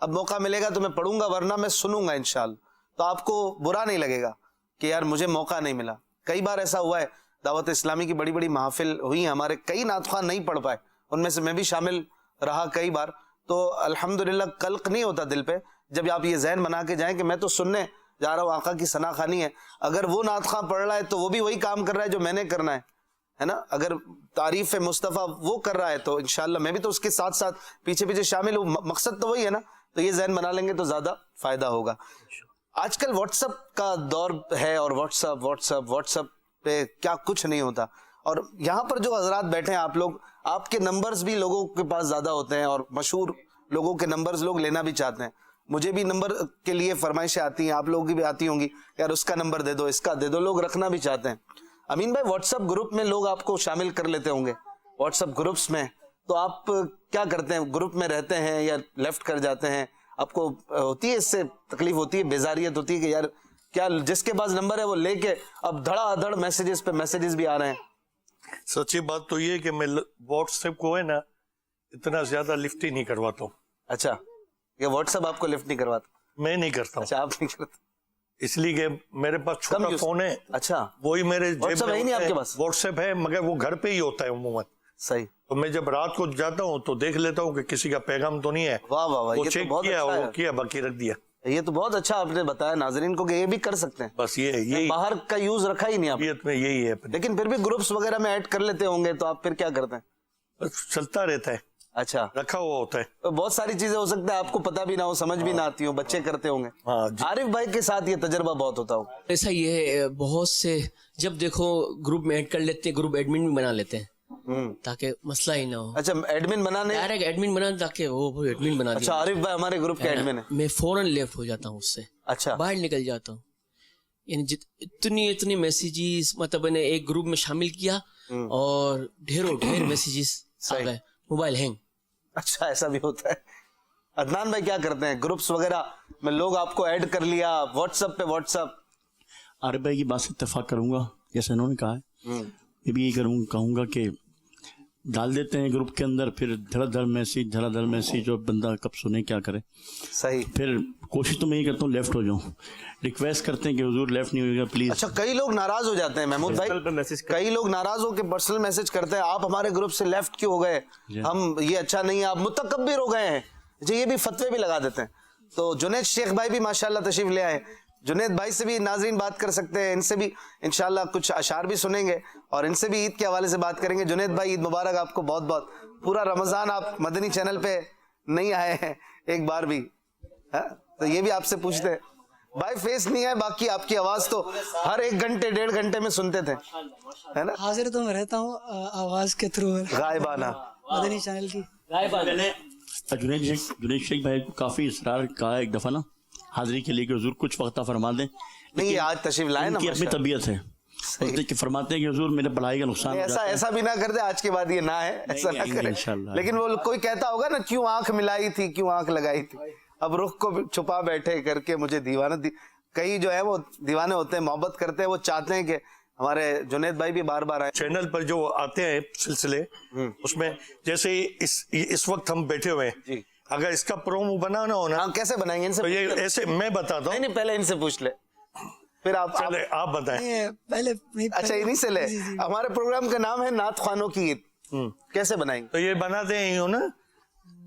اب موقع ملے گا تو میں پڑھوں گا ورنہ میں سنوں گا انشاءاللہ. تو آپ کو برا نہیں لگے گا کہ یار مجھے موقع نہیں ملا. کئی بار ایسا ہوا ہے، دعوت اسلامی کی بڑی بڑی محافل ہوئی ہیں، ہمارے کئی نعت خواہ نہیں پڑھ پائے، ان میں سے میں بھی شامل رہا کئی بار. تو الحمدللہ قلق نہیں ہوتا دل پہ جب آپ یہ ذہن بنا کے جائیں کہ میں تو سننے جا رہا ہوں، آقا کی ثنا خوانی ہے. اگر وہ نعت خواہ پڑھ رہا ہے تو وہ بھی وہی کام کر رہا ہے جو میں نے کرنا ہے نا. اگر تعریف مصطفیٰ وہ کر رہا ہے تو انشاءاللہ میں بھی تو اس کے ساتھ ساتھ پیچھے پیچھے شامل ہوں، مقصد تو وہی ہے نا. تو یہ ذہن بنا لیں گے تو زیادہ فائدہ ہوگا. آج کل واٹس ایپ کا دور ہے اور واٹس ایپ پہ کیا کچھ نہیں ہوتا. اور یہاں پر جو حضرات بیٹھے ہیں آپ لوگ، آپ کے نمبرز بھی لوگوں کے پاس زیادہ ہوتے ہیں اور مشہور لوگوں کے نمبرز لوگ لینا بھی چاہتے ہیں. مجھے بھی نمبر کے لیے فرمائشیں آتی ہیں، آپ لوگوں کی بھی آتی ہوں گی، یار اس کا نمبر دے دو، اس کا دے دو، لوگ رکھنا بھی چاہتے ہیں. امین بھائی واٹس ایپ گروپ میں لوگ آپ کو شامل کر لیتے ہوں گے، واٹس ایپ گروپس میں، تو آپ کیا کرتے ہیں؟ گروپ میں رہتے ہیں یا لیفٹ کر جاتے ہیں؟ آپ کو ہوتی ہے اس سے تکلیف ہوتی ہے، بیزاریت ہوتی ہے کہ یار کیا جس کے پاس نمبر ہے وہ لے کے اب دھڑا دھڑ میسیجز پہ میسیجز بھی آ رہے ہیں؟ سچی بات تو یہ کہ میں واٹس ایپ کو ہے نا اتنا زیادہ لفٹ ہی نہیں کرواتا ہوں. اچھا، یہ واٹس ایپ آپ کو لفٹ نہیں کرواتا؟ میں نہیں کرتا ہوں. اچھا آپ نہیں کرتے؟ اس لیے کہ میرے پاس چھوٹا فون ہے. اچھا، وہی میرے واٹس ایپ ہے نہیں آپ کے پاس؟ واٹس ایپ ہے مگر وہ گھر پہ ہی ہوتا ہے عموماً. صحیح. تو میں جب رات کو جاتا ہوں تو دیکھ لیتا ہوں کہ کسی کا پیغام تو نہیں ہے. واہ واہ واہ، وہ چیک کیا اور کیا باقی رکھ دیا. یہ تو بہت اچھا آپ نے بتایا ناظرین کو کہ یہ بھی کر سکتے ہیں. بس یہ باہر کا یوز رکھا ہی نہیں آپ طبیعت میں یہی ہے. لیکن پھر بھی گروپس وغیرہ میں ایڈ کر لیتے ہوں گے تو آپ پھر کیا کرتے ہیں؟ بس چلتا رہتا ہے. اچھا رکھا ہوا ہوتا ہے. بہت ساری چیزیں ہو سکتا ہے آپ کو پتا بھی نہ ہو, سمجھ بھی نہ آتی ہو, بچے کرتے ہوں گے. عارف بھائی کے ساتھ یہ تجربہ بہت ہوتا ہو. ایسا یہ ہے بہت سے جب دیکھو گروپ میں ایڈ کر لیتے ہیں, گروپ ایڈمن بھی بنا لیتے ہیں تاکہ مسئلہ ہی نہ ہو. اچھا ایڈمن بنانے, ڈائریکٹ ایڈمن بنا تاکہ وہ ایڈمن بنا دیا. اچھا عارف بھائی ہمارے گروپ کے ایڈمن ہیں. میں فوراً لیفٹ ہو جاتا ہوں اس سے. اچھا باہر نکل جاتا ہوں. یعنی اتنی میسیجز مطلب نے ایک گروپ میں شامل کیا اور ڈھیر میسیجز آ گئے, موبائل ہینگ. اچھا ایسا بھی ہوتا ہے. عدنان بھائی کیا کرتے ہیں گروپس وغیرہ میں لوگ آپ کو ایڈ کر لیا واٹس ایپ پہ؟ واٹس ایپ عارف بھائی کی بات سے اتفاق کروں گا, جیسے انہوں نے کہا ہے میں بھی یہی کہوں گا کہ ڈال دیتے ہیں گروپ کے اندر, پھر دھڑا دھڑ میسیج جو بندہ کب سنے کیا کرے. صحیح. پھر کوشش تو میں یہ کرتا ہوں لیفٹ ہو جاؤں, ریکویسٹ کرتے ہیں کہ حضور لیفٹ نہیں ہوگا پلیز. اچھا کئی لوگ ناراض ہو جاتے ہیں محمود بھائی, کئی لوگ ناراض ہو کے پرسنل میسج کرتے ہیں آپ ہمارے گروپ سے لیفٹ کیوں ہو گئے, ہم یہ اچھا نہیں ہے, آپ متکبر ہو گئے ہیں. یہ بھی فتوے بھی لگا دیتے ہیں. تو جنید شیخ بھائی بھی ماشاءاللہ تشریف لے آئے. جنید بھائی سے بھی ناظرین بات کر سکتے ہیں, ان سے بھی انشاءاللہ کچھ اشعار بھی سنیں گے اور ان سے بھی عید کے حوالے سے بات کریں گے. جنید بھائی عید مبارک آپ کو بہت بہت. پورا رمضان آپ مدنی چینل پہ نہیں آئے ہیں ایک بار بھی, تو یہ بھی آپ سے پوچھتے ہیں. بھائی فیس نہیں ہے, باقی آپ کی آواز تو ہر 1 گھنٹے 1.5 گھنٹے میں سنتے تھے, ہے نا؟ حاضر تو میں رہتا ہوں آواز کے تھرو غائبانہ مدنی چینل کی. جنید شیخ بھائی کو کافی اصرار کہا ایک دفعہ نا حاضری کے لیے کہ حضور کچھ وقت فرما دیں. نہیں آج تشریف لائے نا, ان کی اپنی طبیعت ہے, فرماتے ہیں کہ حضور میرے پڑھائی کا نقصان. ایسا بھی نہ کر دے آج کے بعد یہ نہ ہے, ایسا نہ کرے. لیکن وہ کوئی کہتا ہوگا نا کیوں آنکھ ملائی تھی, کیوں آنکھ لگائی تھی, اب رخ کو چھپا بیٹھے کر کے مجھے دیوانہ. کئی جو ہے وہ دیوانے ہوتے ہیں, محبت کرتے ہیں, وہ چاہتے ہیں کہ ہمارے جنید بھائی بھی بار بار آئے. چینل پر جو آتے ہیں سلسلے, اس میں جیسے اس وقت ہم بیٹھے ہوئے ہیں, اگر اس کا پرومو بنانا ہو نا, کیسے بنائیں گے ان سے؟ ایسے میں بتاتا ہوں. نہیں پہلے ان سے پوچھ لے, پھر آپ بتائیں. پہلے اچھا انہی سے لے. ہمارے پروگرام کا نام ہے نعت خوانوں کی عید, کیسے بنائیں گے؟ تو یہ بناتے ہیں یوں نا,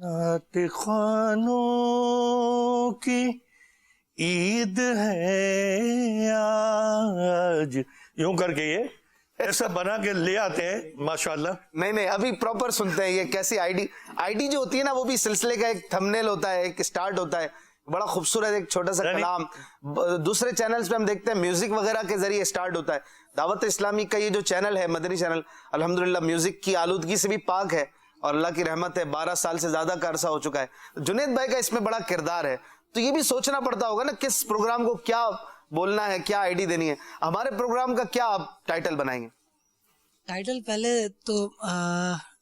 نعت خوانوں کی عید ہے آج, یوں کر کے یہ ایسا بنا کے لے آتے ہیں ماشاءاللہ. نہیں ابھی پراپر سنتے ہیں. یہ کیسی آئی ڈی جو ہوتی ہے نا, وہ بھی سلسلے کا ایک تھمبنیل ہوتا ہے, ایک سٹارٹ ہوتا ہے, بڑا خوبصورت ایک چھوٹا سا کلام. دوسرے چینلز پہ ہم دیکھتے ہیں میوزک وغیرہ کے ذریعے سٹارٹ ہوتا ہے. دعوت اسلامی کا یہ جو چینل ہے مدنی چینل, الحمدللہ میوزک کی آلودگی سے بھی پاک ہے اور اللہ کی رحمت ہے, 12 سال سے زیادہ کا عرصہ ہو چکا ہے. جنید بھائی کا اس میں بڑا کردار ہے, تو یہ بھی سوچنا پڑتا ہوگا نا کس پروگرام کو کیا بولنا ہے, کیا آئی ڈی دینی ہے. ہمارے پروگرام کا کیا آپ ٹائٹل بنائیں گے؟ ٹائٹل پہلے تو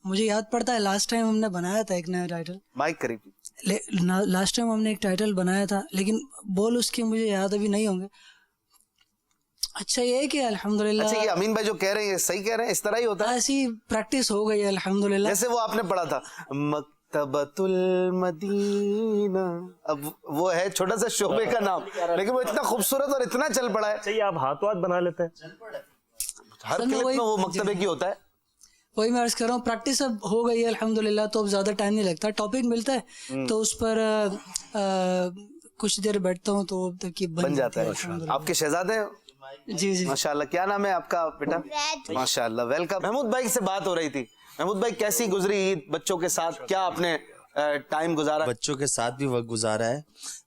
مجھے یاد پڑتا ہے لاسٹ ٹائم ہم نے بنایا تھا ایک نیا ٹائٹل. مائک قریب. لاسٹ ٹائم ہم نے ایک ٹائٹل بنایا تھا, لیکن بول اس کے مجھے یاد ابھی نہیں ہوں گے. اچھا یہ ہے کہ الحمدللہ. اچھا یہ امین بھائی جو کہہ رہے ہیں صحیح کہہ رہے ہیں, اس طرح ہی ہوتا ہے. ایسی پریکٹس ہو گئی ہے الحمدللہ. جیسے وہ آپ نے پڑھا تھا مکتبۃ المدینہ, اب وہ ہے چھوٹا سا شعبے کا نام, لیکن وہ اتنا خوبصورت اور اتنا چل پڑا ہے. چاہیے آپ ہاتھ بنا لیتے ہیں, ہر کلپ میں وہ مکتبے کی ہوتا ہے. وہی میں عرض کر رہا ہوں, پریکٹس اب ہو گئی ہے الحمدللہ, تو اب زیادہ ٹائم نہیں لگتا. ٹاپک ملتا ہے تو اس پر کچھ دیر بیٹھتا ہوں تو بن جاتا ہے. آپ کے شہزادے جی ماشاءاللہ. کیا نام ہے آپ کا بیٹا؟ ماشاءاللہ ویلکم. محمود بھائی سے بات ہو رہی تھی. محمود بھائی کیسی گزری عید بچوں کے ساتھ, کیا آپ نے ٹائم گزارا؟ بچوں کے ساتھ بھی وقت گزارا ہے,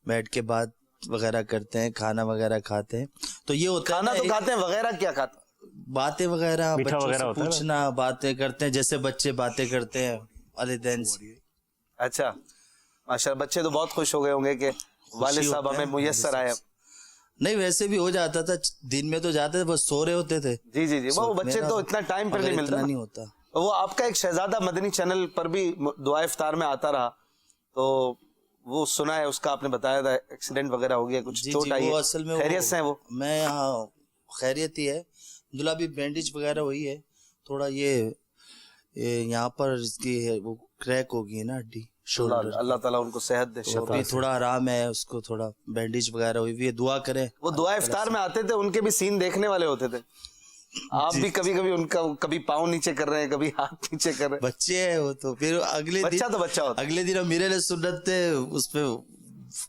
بیٹھ کے بات وغیرہ کرتے ہیں, کھانا وغیرہ کھاتے ہیں. تو یہ ہوتا ہے کھانا تو کھاتے ہیں, وغیرہ کیا کھاتے ہیں؟ باتیں وغیرہ, بچوں سے پوچھنا, باتیں کرتے ہیں جیسے بچے باتیں کرتے ہیں والدین سے. اچھا ماشاءاللہ, بچے تو بہت خوش ہو گئے ہوں گے کہ والد صاحب ہمیں میسر آئے. نہیں ویسے بھی ہو جاتا تھا, دن میں تو جاتے تھے, بس سو رہے ہوتے تھے. جی وہ بچے تو اتنا ٹائم پر نہیں ملتا, نہیں ہوتا. وہ آپ کا ایک شہزادہ مدنی چینل پر بھی دعا افطار میں آتا رہا, تو وہ سنا ہے اس کا, آپ نے بتایا تھا ایکسیڈنٹ وغیرہ ہو گیا, کچھ چوٹ آئی ہے, اصل میں خیریت سے ہیں وہ؟ میں ہاں خیریت ہی ہے, دلہا بھی بینڈیج وغیرہ ہوئی ہے, تھوڑا یہ یہاں پر اس کی وہ کریک ہو گئی ہے نا ہڈی شولڈر. اللہ تعالیٰ ان کو صحت دے. ابھی تھوڑا آرام ہے اس کو, تھوڑا بینڈیج وغیرہ ہوئی ہوئی ہے, دعا کریں. وہ دعا افطار میں آتے تھے, ان کے بھی سین دیکھنے والے ہوتے تھے. آپ بھی کبھی کبھی ان کا کبھی پاؤں نیچے کر رہے ہیں, کبھی ہاتھ نیچے کر رہے ہیں. بچے ہیں وہ, تو پھر اگلے بچہ تو بچہ ہوتا ہے. اگلے دن میرے لیے سنت تھے, اس پہ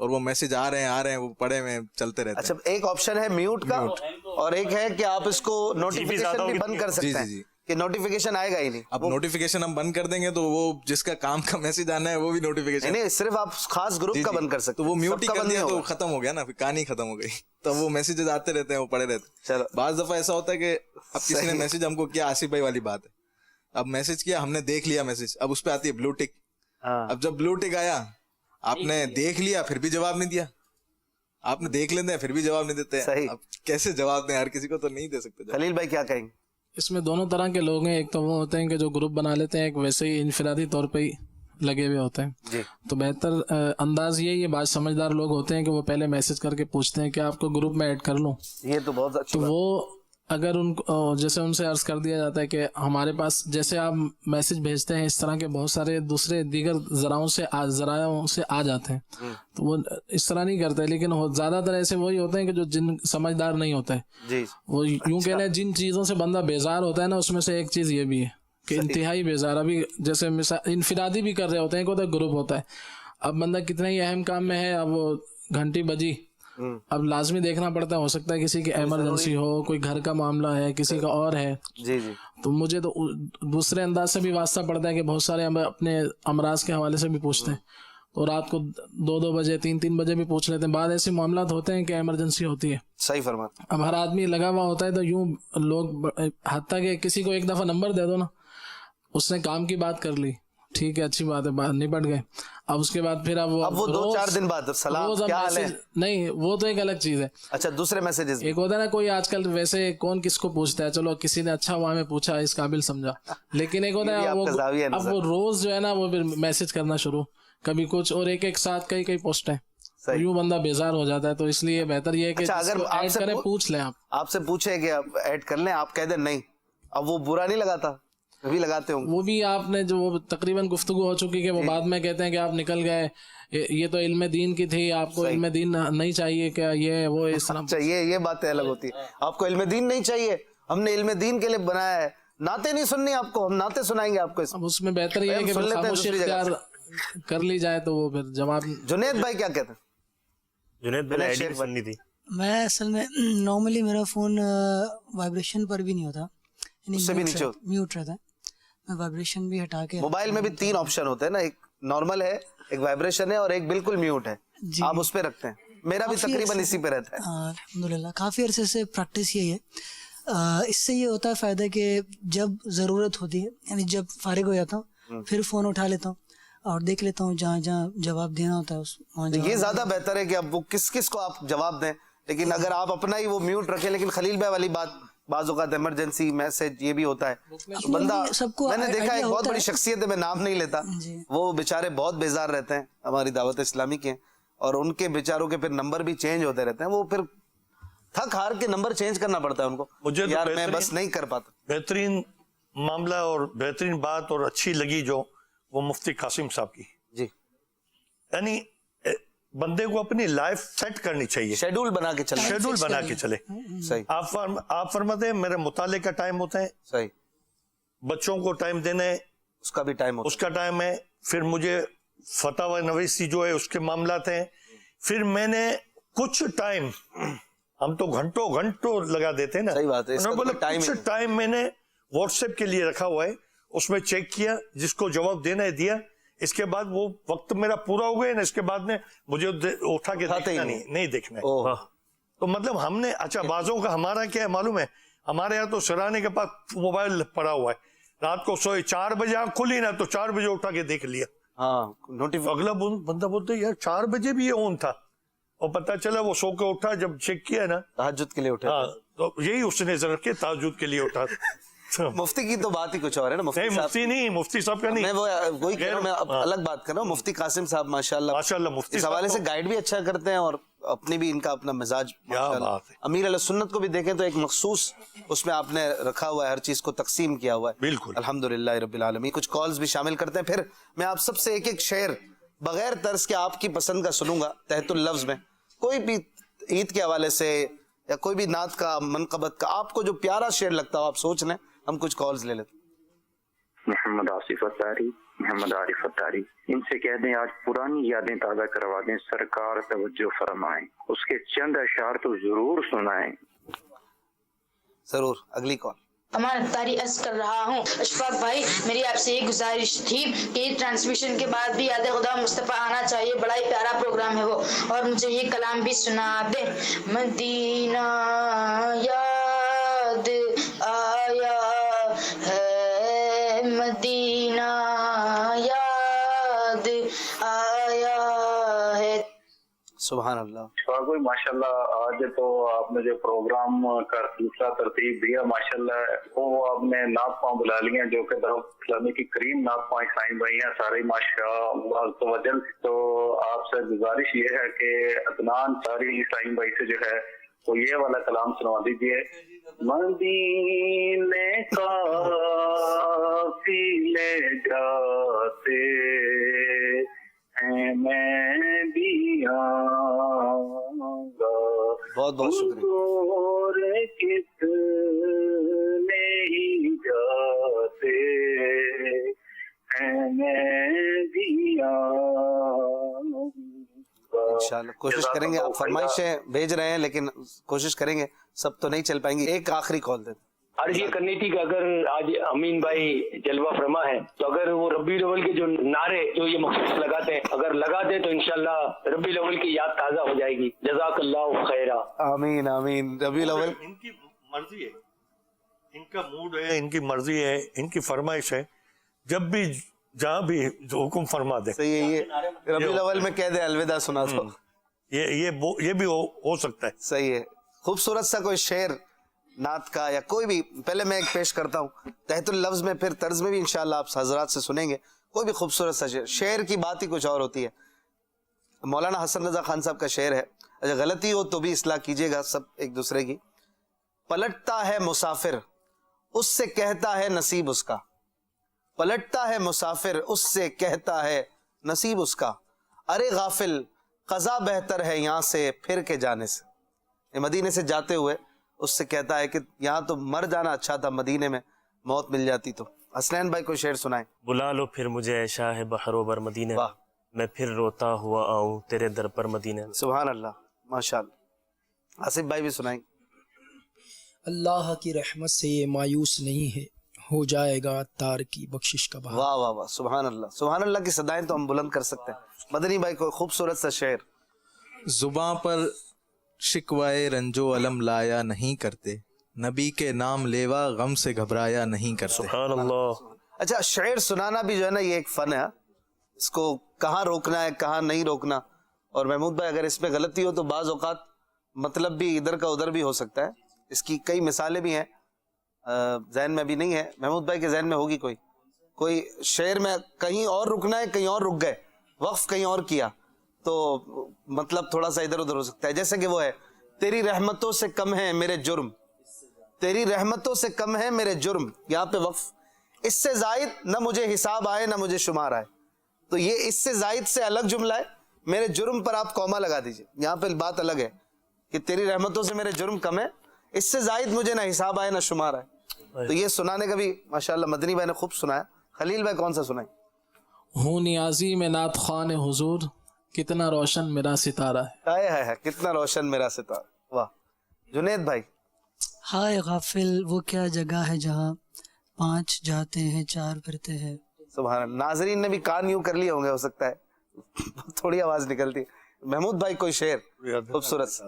اور وہ میسج آ رہے ہیں وہ پڑے ہوئے چلتے رہتے ہیں. اچھا ایک آپشن ہے میوٹ کا اور ایک ہے کہ آپ اس کو نوٹیفیکیشن بھی بند کر سکتے ہیں کہ نوٹیفیکیشن آئے گا ہی نہیں. اب نوٹیفیکیشن ہم بند کر دیں گے تو وہ جس کا کام کا میسج آنا ہے وہ بھی نوٹیفیکیشن نہیں, صرف آپ خاص گروپ کا بند کر سکتے. تو وہ میوٹ ہی کر دیا تو ختم ہو گیا نا, پھر کہانی ختم ہو گئی. تو وہ میسیجز آتے رہتے ہیں, وہ پڑے رہتے ہیں. چلو بعض دفعہ ایسا ہوتا ہے کہ اب کسی نے میسج ہم کو کیا, آصف بھائی والی بات ہے, اب میسج کیا, ہم نے دیکھ لیا میسج, اب اس پہ آتی ہے بلو ٹک. اب جب بلو ٹک آیا, آپ نے دیکھ لیا پھر بھی جواب نہیں دیا, آپ نے دیکھ لیتے ہیں پھر بھی جواب نہیں دیتے. اب کیسے جواب دیں, ہر کسی کو تو نہیں دے سکتے. خلیل بھائی کیا کہیں گے؟ اس میں دونوں طرح کے لوگ ہیں. ایک تو وہ ہوتے ہیں کہ جو گروپ بنا لیتے ہیں, ایک ویسے ہی انفرادی طور پہ ہی لگے ہوئے ہوتے ہیں. تو بہتر انداز یہ بعض سمجھدار لوگ ہوتے ہیں کہ وہ پہلے میسج کر کے پوچھتے ہیں کہ آپ کو گروپ میں ایڈ کر لوں. یہ تو بہت اچھا. تو وہ اگر ان کو جیسے ان سے عرض کر دیا جاتا ہے کہ ہمارے پاس جیسے آپ میسج بھیجتے ہیں اس طرح کے بہت سارے دوسرے دیگر ذرائعوں سے آ جاتے ہیں, تو وہ اس طرح نہیں کرتے. لیکن زیادہ تر ایسے وہی ہوتے ہیں کہ جو جن سمجھدار نہیں ہوتے, وہ یوں کہہ لیں جن چیزوں سے بندہ بیزار ہوتا ہے نا, اس میں سے ایک چیز یہ بھی ہے کہ انتہائی بیزار. ابھی جیسے انفرادی بھی کر رہے ہوتے ہیں, کوئی گروپ ہوتا ہے, اب بندہ کتنا ہی اہم کام میں ہے, اب وہ گھنٹی بجی, اب لازمی دیکھنا پڑتا ہے, ہو سکتا ہے کسی کی ایمرجنسی ہو, کوئی گھر کا معاملہ ہے, کسی کا اور ہے. تو مجھے تو دوسرے انداز سے بھی واسطہ پڑتا ہے کہ بہت سارے اپنے امراض کے حوالے سے بھی پوچھتے ہیں, تو رات کو 2 بجے 3 بجے بھی پوچھ لیتے ہیں. بعد ایسے معاملات ہوتے ہیں کہ ایمرجنسی ہوتی ہے. صحیح فرماتا. اب ہر آدمی لگا ہوا ہوتا ہے, تو یوں لوگ حتیٰ کہ کسی کو ایک دفعہ نمبر دے دو نا, اس نے کام کی بات کر لی, ٹھیک ہے اچھی بات ہے, نپٹ گئے. اب اس کے بعد پھر اب وہ 2-4 دن بعد سلام کیا حال ہے, نہیں وہ تو ایک الگ چیز ہے. اچھا دوسرے میسیجز ایک ہوتا ہے نا, کوئی آج کل ویسے کون کس کو پوچھتا ہے, چلو کسی نے اچھا ہوا ہمیں پوچھا, اس قابل سمجھا. لیکن ایک ہوتا ہے اب وہ روز جو ہے نا وہ میسج کرنا شروع, کبھی کچھ, اور ایک ساتھ کئی پوسٹیں, یوں بندہ بیزار ہو جاتا ہے. تو اس لیے بہتر یہ ہے کہ اگر ایڈ کریں, پوچھ لیں. آپ سے پوچھے کہ ایڈ کر لیں, آپ کہہ دیں نہیں, اب وہ برا نہیں لگاتا, کبھی لگاتے ہوں وہ بھی آپ نے جو تقریباً گفتگو ہو چکی کہ وہ بعد میں کہتے ہیں کہ آپ نکل گئے, یہ تو علم دین کی تھی, آپ کو علم دین نہیں چاہیے کیا, یہ وہ اس طرح. یہ باتیں الگ ہوتی ہے. آپ کو علم دین نہیں چاہیے, ہم نے علم دین کے لیے بنایا ہے, نعتیں نہیں سننی آپ کو, ہم نعتیں سنائیں گے آپ کو. اس میں بہتر یہ ہے کہ خاموشی اختیار کر لی جائے, تو وہ پھر جواب. جنید بھائی کیا کہتے ہیں؟ جنید بھائی آئی ڈی سننی تھی. میں اصل میں نارملی میرا فون وائبریشن پر بھی نہیں ہوتا, میوٹ رہتا ہے. میں وائبریشن بھی ہٹا کے, موبائل میں بھی 3 آپشن ہوتے ہیں نا, ایک نارمل ہے, ایک وائبریشن ہے, اور ایک بالکل میوٹ ہے. آپ اس پہ رکھتے ہیں, میرا بھی تقریباً اسی پہ رہتا ہے. الحمدللہ کافی عرصے سے پریکٹس یہی ہے. اس سے یہ ہوتا ہے فائدہ کہ جب ضرورت ہوتی ہے, یعنی جب فارغ ہو جاتا ہوں پھر فون اٹھا لیتا ہوں اور دیکھ لیتا ہوں جہاں جہاں جواب دینا ہوتا ہے. یہ زیادہ بہتر ہے کہ اب وہ کس کو آپ جواب دیں. لیکن اگر آپ اپنا ہی وہ میوٹ رکھیں, لیکن خلیل بھائی والی بات, بعض اوقات ایمرجنسی میسج یہ بھی ہوتا ہے, بندہ میں نے دیکھا ہے, بہت بڑی شخصیت ہے, میں نام نہیں لیتا, وہ بیچارے بہت بیزار رہتے ہیں, ہماری دعوت اسلامی کے, اور ان کے بیچاروں کے پھر نمبر بھی چینج ہوتے رہتے ہیں, وہ پھر تھک ہار کے نمبر چینج کرنا پڑتا ہے ان کو. مجھے یار میں بس نہیں کر پاتا. بہترین معاملہ اور بہترین بات اور اچھی لگی جو وہ مفتی قاسم صاحب کی, یعنی بندے کو اپنی لائف سیٹ کرنی چاہیے, شیڈول بنا کے چلے. صحیح. آپ فرماتے ہیں میرے مطالعے کا ٹائم ہوتا ہے, صحیح, بچوں کو ٹائم دینا ہے, اس کا بھی ٹائم ہے, پھر مجھے فتاوی نویسی جو ہے اس کے معاملات ہیں, پھر میں نے کچھ ٹائم, ہم تو گھنٹوں لگا دیتے ہیں نا, صحیح بات ہے, کچھ ٹائم میں نے واٹس ایپ کے لیے رکھا ہوا ہے, اس میں چیک کیا, جس کو جواب دینا ہے دیا, اس کے بعد وہ وقت میرا پورا ہو گیا نا, اس کے بعد میں مجھے اٹھا کے نہیں دیکھنا ہے. تو مطلب ہم نے, اچھا بازوں کا ہمارا کیا ہے معلوم ہے, ہمارے یہاں تو سرانے کے پاس موبائل پڑا ہوا ہے, رات کو سوئے 4 بجے آنکھ کھلی نا, تو 4 بجے اٹھا کے دیکھ لیا. اگلا بندہ بولتا یار 4 بجے بھی یہ آن تھا, اور پتہ چلا وہ سو کے اٹھا, جب چیک کیا نا تہجد کے لیے اٹھا, تو یہی اس نے ذرا کے تہجد کے لیے اٹھا. مفتی کی تو بات ہی کچھ اور ہے نا, مفتی صاحب کا نہیں, میں وہی کہہ رہا ہوں, میں الگ بات کر رہا ہوں. مفتی قاسم صاحب ماشاءاللہ اس حوالے سے گائیڈ بھی اچھا کرتے ہیں, اور اپنی بھی ان کا اپنا مزاج. امیر علیہ سنت کو بھی دیکھیں تو ایک مخصوص اس میں آپ نے رکھا ہوا ہے, ہر چیز کو تقسیم کیا ہوا ہے. بالکل الحمدللہ رب العالمین. کچھ کالز بھی شامل کرتے ہیں, پھر میں آپ سب سے ایک شعر بغیر طرز کے آپ کی پسند کا سنوں گا, تحت اللفظ میں, کوئی بھی عید کے حوالے سے یا کوئی بھی نعت کا, منقبت کا, آپ کو جو پیارا شعر لگتا ہو آپ سوچ لیں, ہم کچھ کالز لے لیتے. محمد آصف اتاری، محمد عارف اتاری، ان سے کہہ دیں آج پرانی یادیں تازہ کروا دیں، سرکار توجہ فرمائیں، اس کے چند اشعار تو ضرور سنائیں۔ ضرور۔ اگلی کال۔ امان اتاری عرض کر رہا ہوں، اشفاق بھائی میری آپ سے یہ گزارش تھی کہ ٹرانسمیشن کے بعد بھی یاد خدا مصطفیٰ آنا چاہیے، بڑا ہی پیارا پروگرام ہے وہ، اور مجھے یہ کلام بھی سنا دیں۔ مدینہ یاد آیا ہے، مدینہ یاد آیا ہے۔ سبحان اللہ۔ کوئی ماشاء اللہ آج تو آپ نے جو پروگرام کا دوسرا ترتیب دیا ماشاء اللہ، وہ آپ نے نعت خواں بلا لیے جو کہ اسلامی کی کریم نعت خواں اسلامی بھائی ہیں سارے ماشاء اللہ عز و جل۔ تو آپ سے گزارش یہ ہے کہ عدنان ساری اسلامی بھائی سے جو ہے وہ یہ والا کلام سنوا دیجیے۔ مدینے قافلے جاتے میں بھی آؤں گا، بہت بہت شکریہ۔ کتنے ہی جاتے ہیں میں بھی آؤں گا۔ انشاءاللہ کوشش کریں گے، آپ فرمائشیں بھیج رہے ہیں لیکن کوشش کریں گے، سب تو نہیں چل پائیں گے۔ ایک آخری کال دیں۔ عرض یہ کرنی تھی کہ اگر آج امین بھائی جلوہ فرما ہے تو اگر وہ ربیع الاول کے جو نعرے جو یہ مخصوص لگاتے ہیں اگر لگاتے تو انشاءاللہ ربیع الاول کی یاد تازہ ہو جائے گی۔ جزاک اللہ خیرہ۔ آمین آمین۔ ربیع الاول ان کی مرضی ہے، ان کا موڈ ہے، ان کی مرضی ہے، ان کی فرمائش ہے، جب بھی جہاں بھی جو حکم فرما دے۔ صحیح ہے، یہ ربیع الاول میں کہہ دے الوداع سنا دو، یہ بھی ہو سکتا ہے۔ صحیح ہے۔ خوبصورت سا کوئی شعر نعت کا یا کوئی بھی، پہلے میں ایک پیش کرتا ہوں تحت اللفظ میں، پھر طرز میں بھی انشاءاللہ آپ حضرات سے سنیں گے، کوئی بھی خوبصورت سا شعر۔ شعر کی بات ہی کچھ اور ہوتی ہے۔ مولانا حسن رضا خان صاحب کا شعر ہے، اگر غلطی ہو تو بھی اصلاح کیجیے گا سب ایک دوسرے کی۔ پلٹتا ہے مسافر اس سے کہتا ہے نصیب اس کا، پلٹتا ہے مسافر اس سے کہتا ہے نصیب اس کا، ارے غافل قضا بہتر ہے یہاں سے پھر کے جانے سے۔ مدینے سے جاتے ہوئے اس سے کہتا ہے کہ یہاں تو مر جانا اچھا تھا، مدینے میں موت مل جاتی تو۔ حسنین بھائی کوئی شعر سنائیں۔ بلا لو پھر مجھے اے شاہ بحر بر مدینے، میں پھر روتا ہوا آؤں تیرے در پر مدینے۔ سبحان اللہ، ماشاءاللہ۔ آصف بھائی بھی سنائیں۔ اللہ کی رحمت سے یہ مایوس نہیں ہے، ہو جائے گا تار کی بخشش کا بہار۔ واہ واہ واہ، سبحان اللہ۔ سبحان اللہ کی صدائیں تو ہم بلند کر سکتے ہیں۔ مدنی بھائی کوئی خوبصورت سا شعر۔ زباں پر شکوائے رنجو علم لایا نہیں کرتے، نبی کے نام لیوا غم سے گھبرایا نہیں کرتے۔ سبحان اللہ۔ اچھا، شعر سنانا بھی جو ہے نا یہ ایک فن ہے، اس کو کہاں روکنا ہے کہاں نہیں روکنا۔ اور محمود بھائی اگر اس میں غلطی ہو تو بعض اوقات مطلب بھی ادھر کا ادھر بھی ہو سکتا ہے، اس کی کئی مثالیں بھی ہیں، ذہن میں بھی نہیں ہے۔ محمود بھائی کے ذہن میں ہوگی کوئی شعر میں کہیں اور رکنا ہے، کہیں اور رک گئے، وقف کہیں اور کیا تو مطلب تھوڑا سا ادھر ادھر ہو سکتا ہے۔ جیسے کہ وہ ہے، تیری رحمتوں سے کم ہے میرے جرم، تیری رحمتوں سے کم ہے میرے جرم، یہاں پہ وقف، اس سے زائد نہ مجھے حساب آئے نہ مجھے شمار آئے، تو یہ اس سے زائد سے الگ جملہ ہے، میرے جرم پر آپ کوما لگا دیجئے، یہاں پہ بات الگ ہے کہ تیری رحمتوں سے میرے جرم کم ہے، اس سے زائد مجھے نہ حساب آئے نہ شمار آئے۔ تو یہ سنانے کا بھی ماشاءاللہ مدنی بھائی نے خوب سنایا۔ خلیل بھائی کون سا سنائیں؟ ہوں نیازی میں نعت خوان حضور، کتنا روشن میرا ستارہ ہے۔ کتنا روشن میرا ستارہ، واہ۔ جنید بھائی۔ ہائے غافل وہ کیا جگہ ہے جہاں 5 جاتے ہیں 4 پھرتے ہیں۔ سبحان اللہ۔ ناظرین نے بھی کان یوں کر لیے ہوں گے، ہو سکتا ہے تھوڑی آواز نکلتی۔ محمود بھائی کوئی شعر خوبصورت۔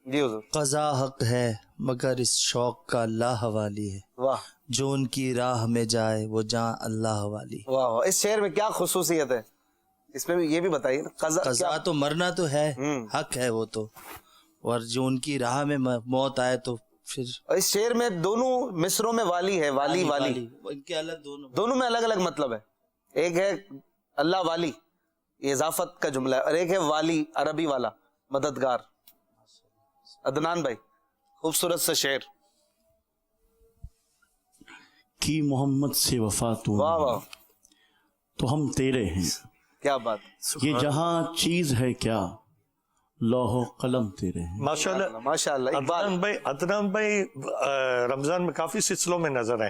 جی حضور۔ قضا حق ہے مگر اس شوق کا اللہ حوالی ہے، واہ۔ جو ان کی راہ میں جائے وہ جہاں اللہ حوالی۔ واہ واہ۔ اس شعر میں کیا خصوصیت ہے، اس میں بھی یہ بھی بتائیے نا۔ قضا تو مرنا تو ہے، حق ہے وہ تو، اور جو ان کی راہ میں موت آئے تو پھر۔ اس شعر میں دونوں مصروں میں والی ہے، والی والی، ان کے الگ دونوں میں الگ الگ مطلب ہے۔ ایک ہے اللہ والی، یہ اضافت کا جملہ ہے، اور ایک ہے والی عربی والا، مددگار۔ عدنان بھائی خوبصورت سا شعر۔ کی محمد سے وفا تو، واہ واہ، تو ہم تیرے ہیں، کیا بات۔ یہ جہاں چیز ہے کیا، لوح و قلم تیرے ہیں۔ ماشاءاللہ۔ عدنان بھائی رمضان میں کافی سلسلوں میں نظر آئے،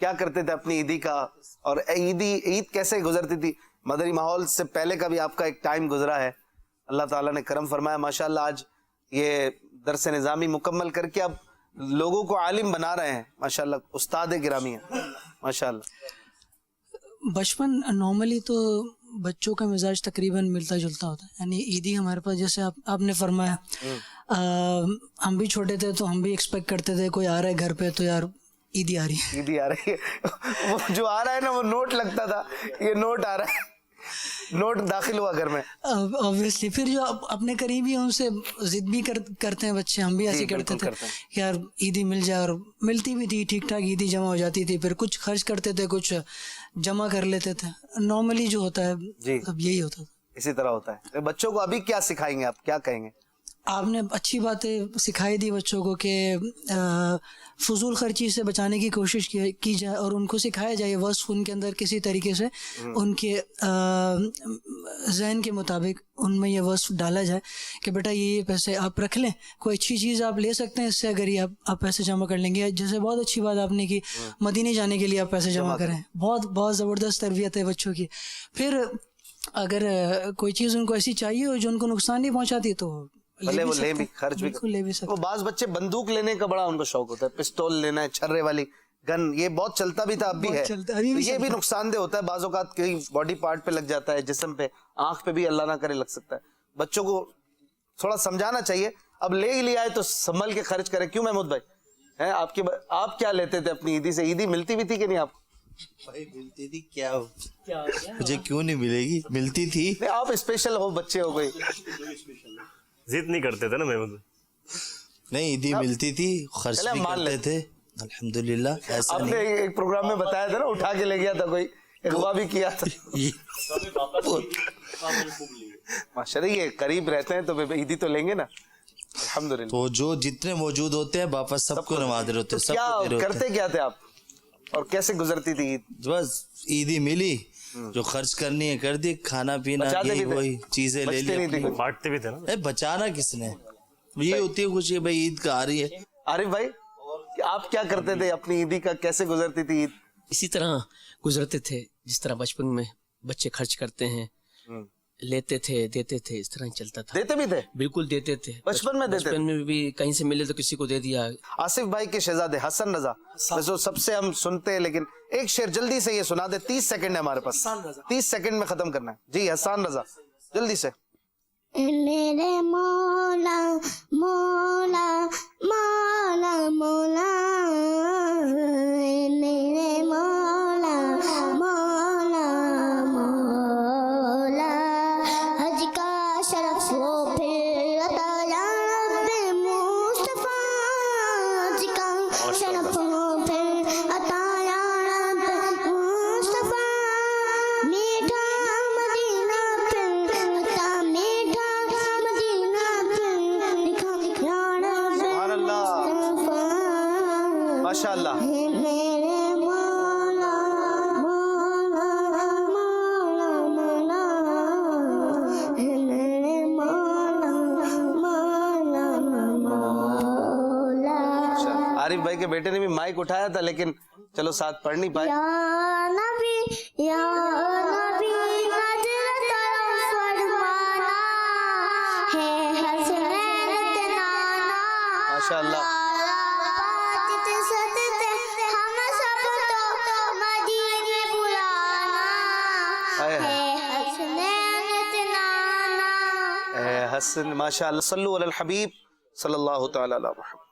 کیا کرتے تھے اپنی عیدی کا, اور عید کیسے گزرتی تھی؟ مدنی ماحول سے پہلے کا بھی آپ کا ایک ٹائم گزرا ہے, اللہ تعالیٰ نے کرم فرمایا ماشاءاللہ. آج یہ درس نظامی مکمل کر کے اب لوگوں کو عالم بنا رہے ہیں ماشاءاللہ, استاد گرامی ہیں ماشاءاللہ. بچپن نارملی تو بچوں کا مزاج تقریباً ملتا جلتا ہوتا ہے, یعنی عیدی ہمارے پاس جیسے آپ نے فرمایا, ہم بھی چھوٹے تھے تو ہم بھی ایکسپیکٹ کرتے تھے کوئی آ رہا ہے گھر پہ تو یار عیدی آ رہی ہے, عیدی آ رہی ہے. وہ جو آ رہا ہے نا وہ نوٹ لگتا تھا, یہ نوٹ آ رہا ہے, نوٹ داخل ہوا گھر میں. obviously پھر جو اپنے قریبی ہیں ان سے ضد بھی کرتے ہیں بچے, ہم بھی ایسے کرتے تھے یار عیدی مل جائے, اور ملتی بھی تھی ٹھیک ٹھاک, عیدی جمع ہو جاتی تھی, پھر کچھ خرچ کرتے تھے کچھ جمع کر لیتے تھے. نارملی جو ہوتا ہے اب یہی ہوتا ہے, اسی طرح ہوتا ہے. بچوں کو ابھی کیا سکھائیں گے آپ, کیا کہیں گے؟ آپ نے اچھی باتیں سکھائی دی بچوں کو کہ فضول خرچی سے بچانے کی کوشش کی جائے, اور ان کو سکھایا جائے وصف ان کے اندر کسی طریقے سے ان کے ذہن کے مطابق ان میں یہ وصف ڈالا جائے کہ بیٹا یہ پیسے آپ رکھ لیں, کوئی اچھی چیز آپ لے سکتے ہیں اس سے اگر یہ آپ پیسے جمع کر لیں گے. جیسے بہت اچھی بات آپ نے کی, مدینے جانے کے لیے آپ پیسے جمع کریں, بہت زبردست تربیت ہے بچوں کی. پھر اگر کوئی چیز ان کو ایسی چاہیے ہو جو ان کو نقصان نہیں پہنچاتی تو بھلے وہ لے بھی, خرچ بھی. وہ بعض بچے بندوق لینے کا بڑا ان کو شوق ہوتا ہے, پستول لینا ہے, چھرے والی گن, یہ بہت چلتا بھی تھا, اب بھی ہے. یہ بھی نقصان دہ ہوتا ہے, بعض اوقات کہیں باڈی پارٹ پہ لگ جاتا ہے, جسم پہ, آنکھ پہ بھی اللہ نہ کرے لگ سکتا ہے. بچوں کو تھوڑا سمجھانا چاہیے, اب لے ہی لیا ہے تو سنبھل کے خرچ کرے. کیوں محمود بھائی, آپ کیا لیتے تھے اپنی عیدی سے؟ عیدی ملتی بھی تھی کہ نہیں آپ بھائی؟ ملتی تھی کیا, مجھے کیوں نہیں ملے گی, ملتی تھی. آپ اسپیشل ہو, بچے ہو گئی, ضد نہیں کرتے تھے نا محمود, نہیں عیدی ملتی تھی, خرچ بھی کرتے تھے الحمدللہ. ایسا آپ نے ایک پروگرام میں بتایا تھا نا, اٹھا کے لے گیا تھا کوئی, اغوا بھی کیا تھا. ماشاءاللہ یہ قریب رہتے ہیں تو عیدی تو لیں گے نا الحمدللہ. تو جو جتنے موجود ہوتے ہیں باپا سب کو نوازے ہوتے ہیں. کیا کرتے کیا تھے آپ, اور کیسے گزرتی تھی عید؟ بس عیدی ملی, جو خرچ کرنی ہے کر دی, کھانا پینا یہی وہی چیزیں لے لی. بانٹتے بھی تھے نا, بچانا کس نے, یہ ہوتی ہے خوشی بھائی عید کا آ رہی ہے. عارف بھائی آپ کیا کرتے تھے اپنی عیدی کا, کیسے گزرتی تھی عید؟ اسی طرح گزرتے تھے جس طرح بچپن میں بچے خرچ کرتے ہیں, لیتے تھے دیتے تھے, اس طرح ہی چلتا تھا. دیتے بھی تھے؟ بالکل دیتے تھے, بچپن میں دیتے, بچپن میں بھی کہیں سے ملے تو کسی کو دے دیا. آصف بھائی کے شہزادے حسن رضا, ویسے سب سے ہم سنتے ہیں لیکن ایک شعر جلدی سے یہ سنا دے, 30 سیکنڈ ہے ہمارے پاس, 30 سیکنڈ میں ختم کرنا ہے. جی حسن رضا جلدی سے. میرے مولا مولا مولا مولا, میرے مولا مولا مولا, حج کا شرف ہو پھر عطا یا رب مصطفیٰ, حج کا شرف ہو پھر عطا یا رب مصطفیٰ, میٹھا مدینہ پھر عطا, میٹھا مدینہ پھر دکھا یا رب سبحان اللہ, ماشاء اللہ. میرے مولا مولا مولا مولا, میرے مولا مولا مولا. عارف بھائی کے بیٹے نے بھی مائک اٹھایا تھا لیکن چلو ساتھ پڑھ نہیں پائے. یا نبی یا نبی نظر طرف فرمانا ہے حسنین تنانا, ماشاء اللہ. ہم سب تو مدینے بلانا ہے حسنین تنانا. حسن ماشاء اللہ. صلو علی الحبیب صلی اللہ تعالی علیہ وسلم.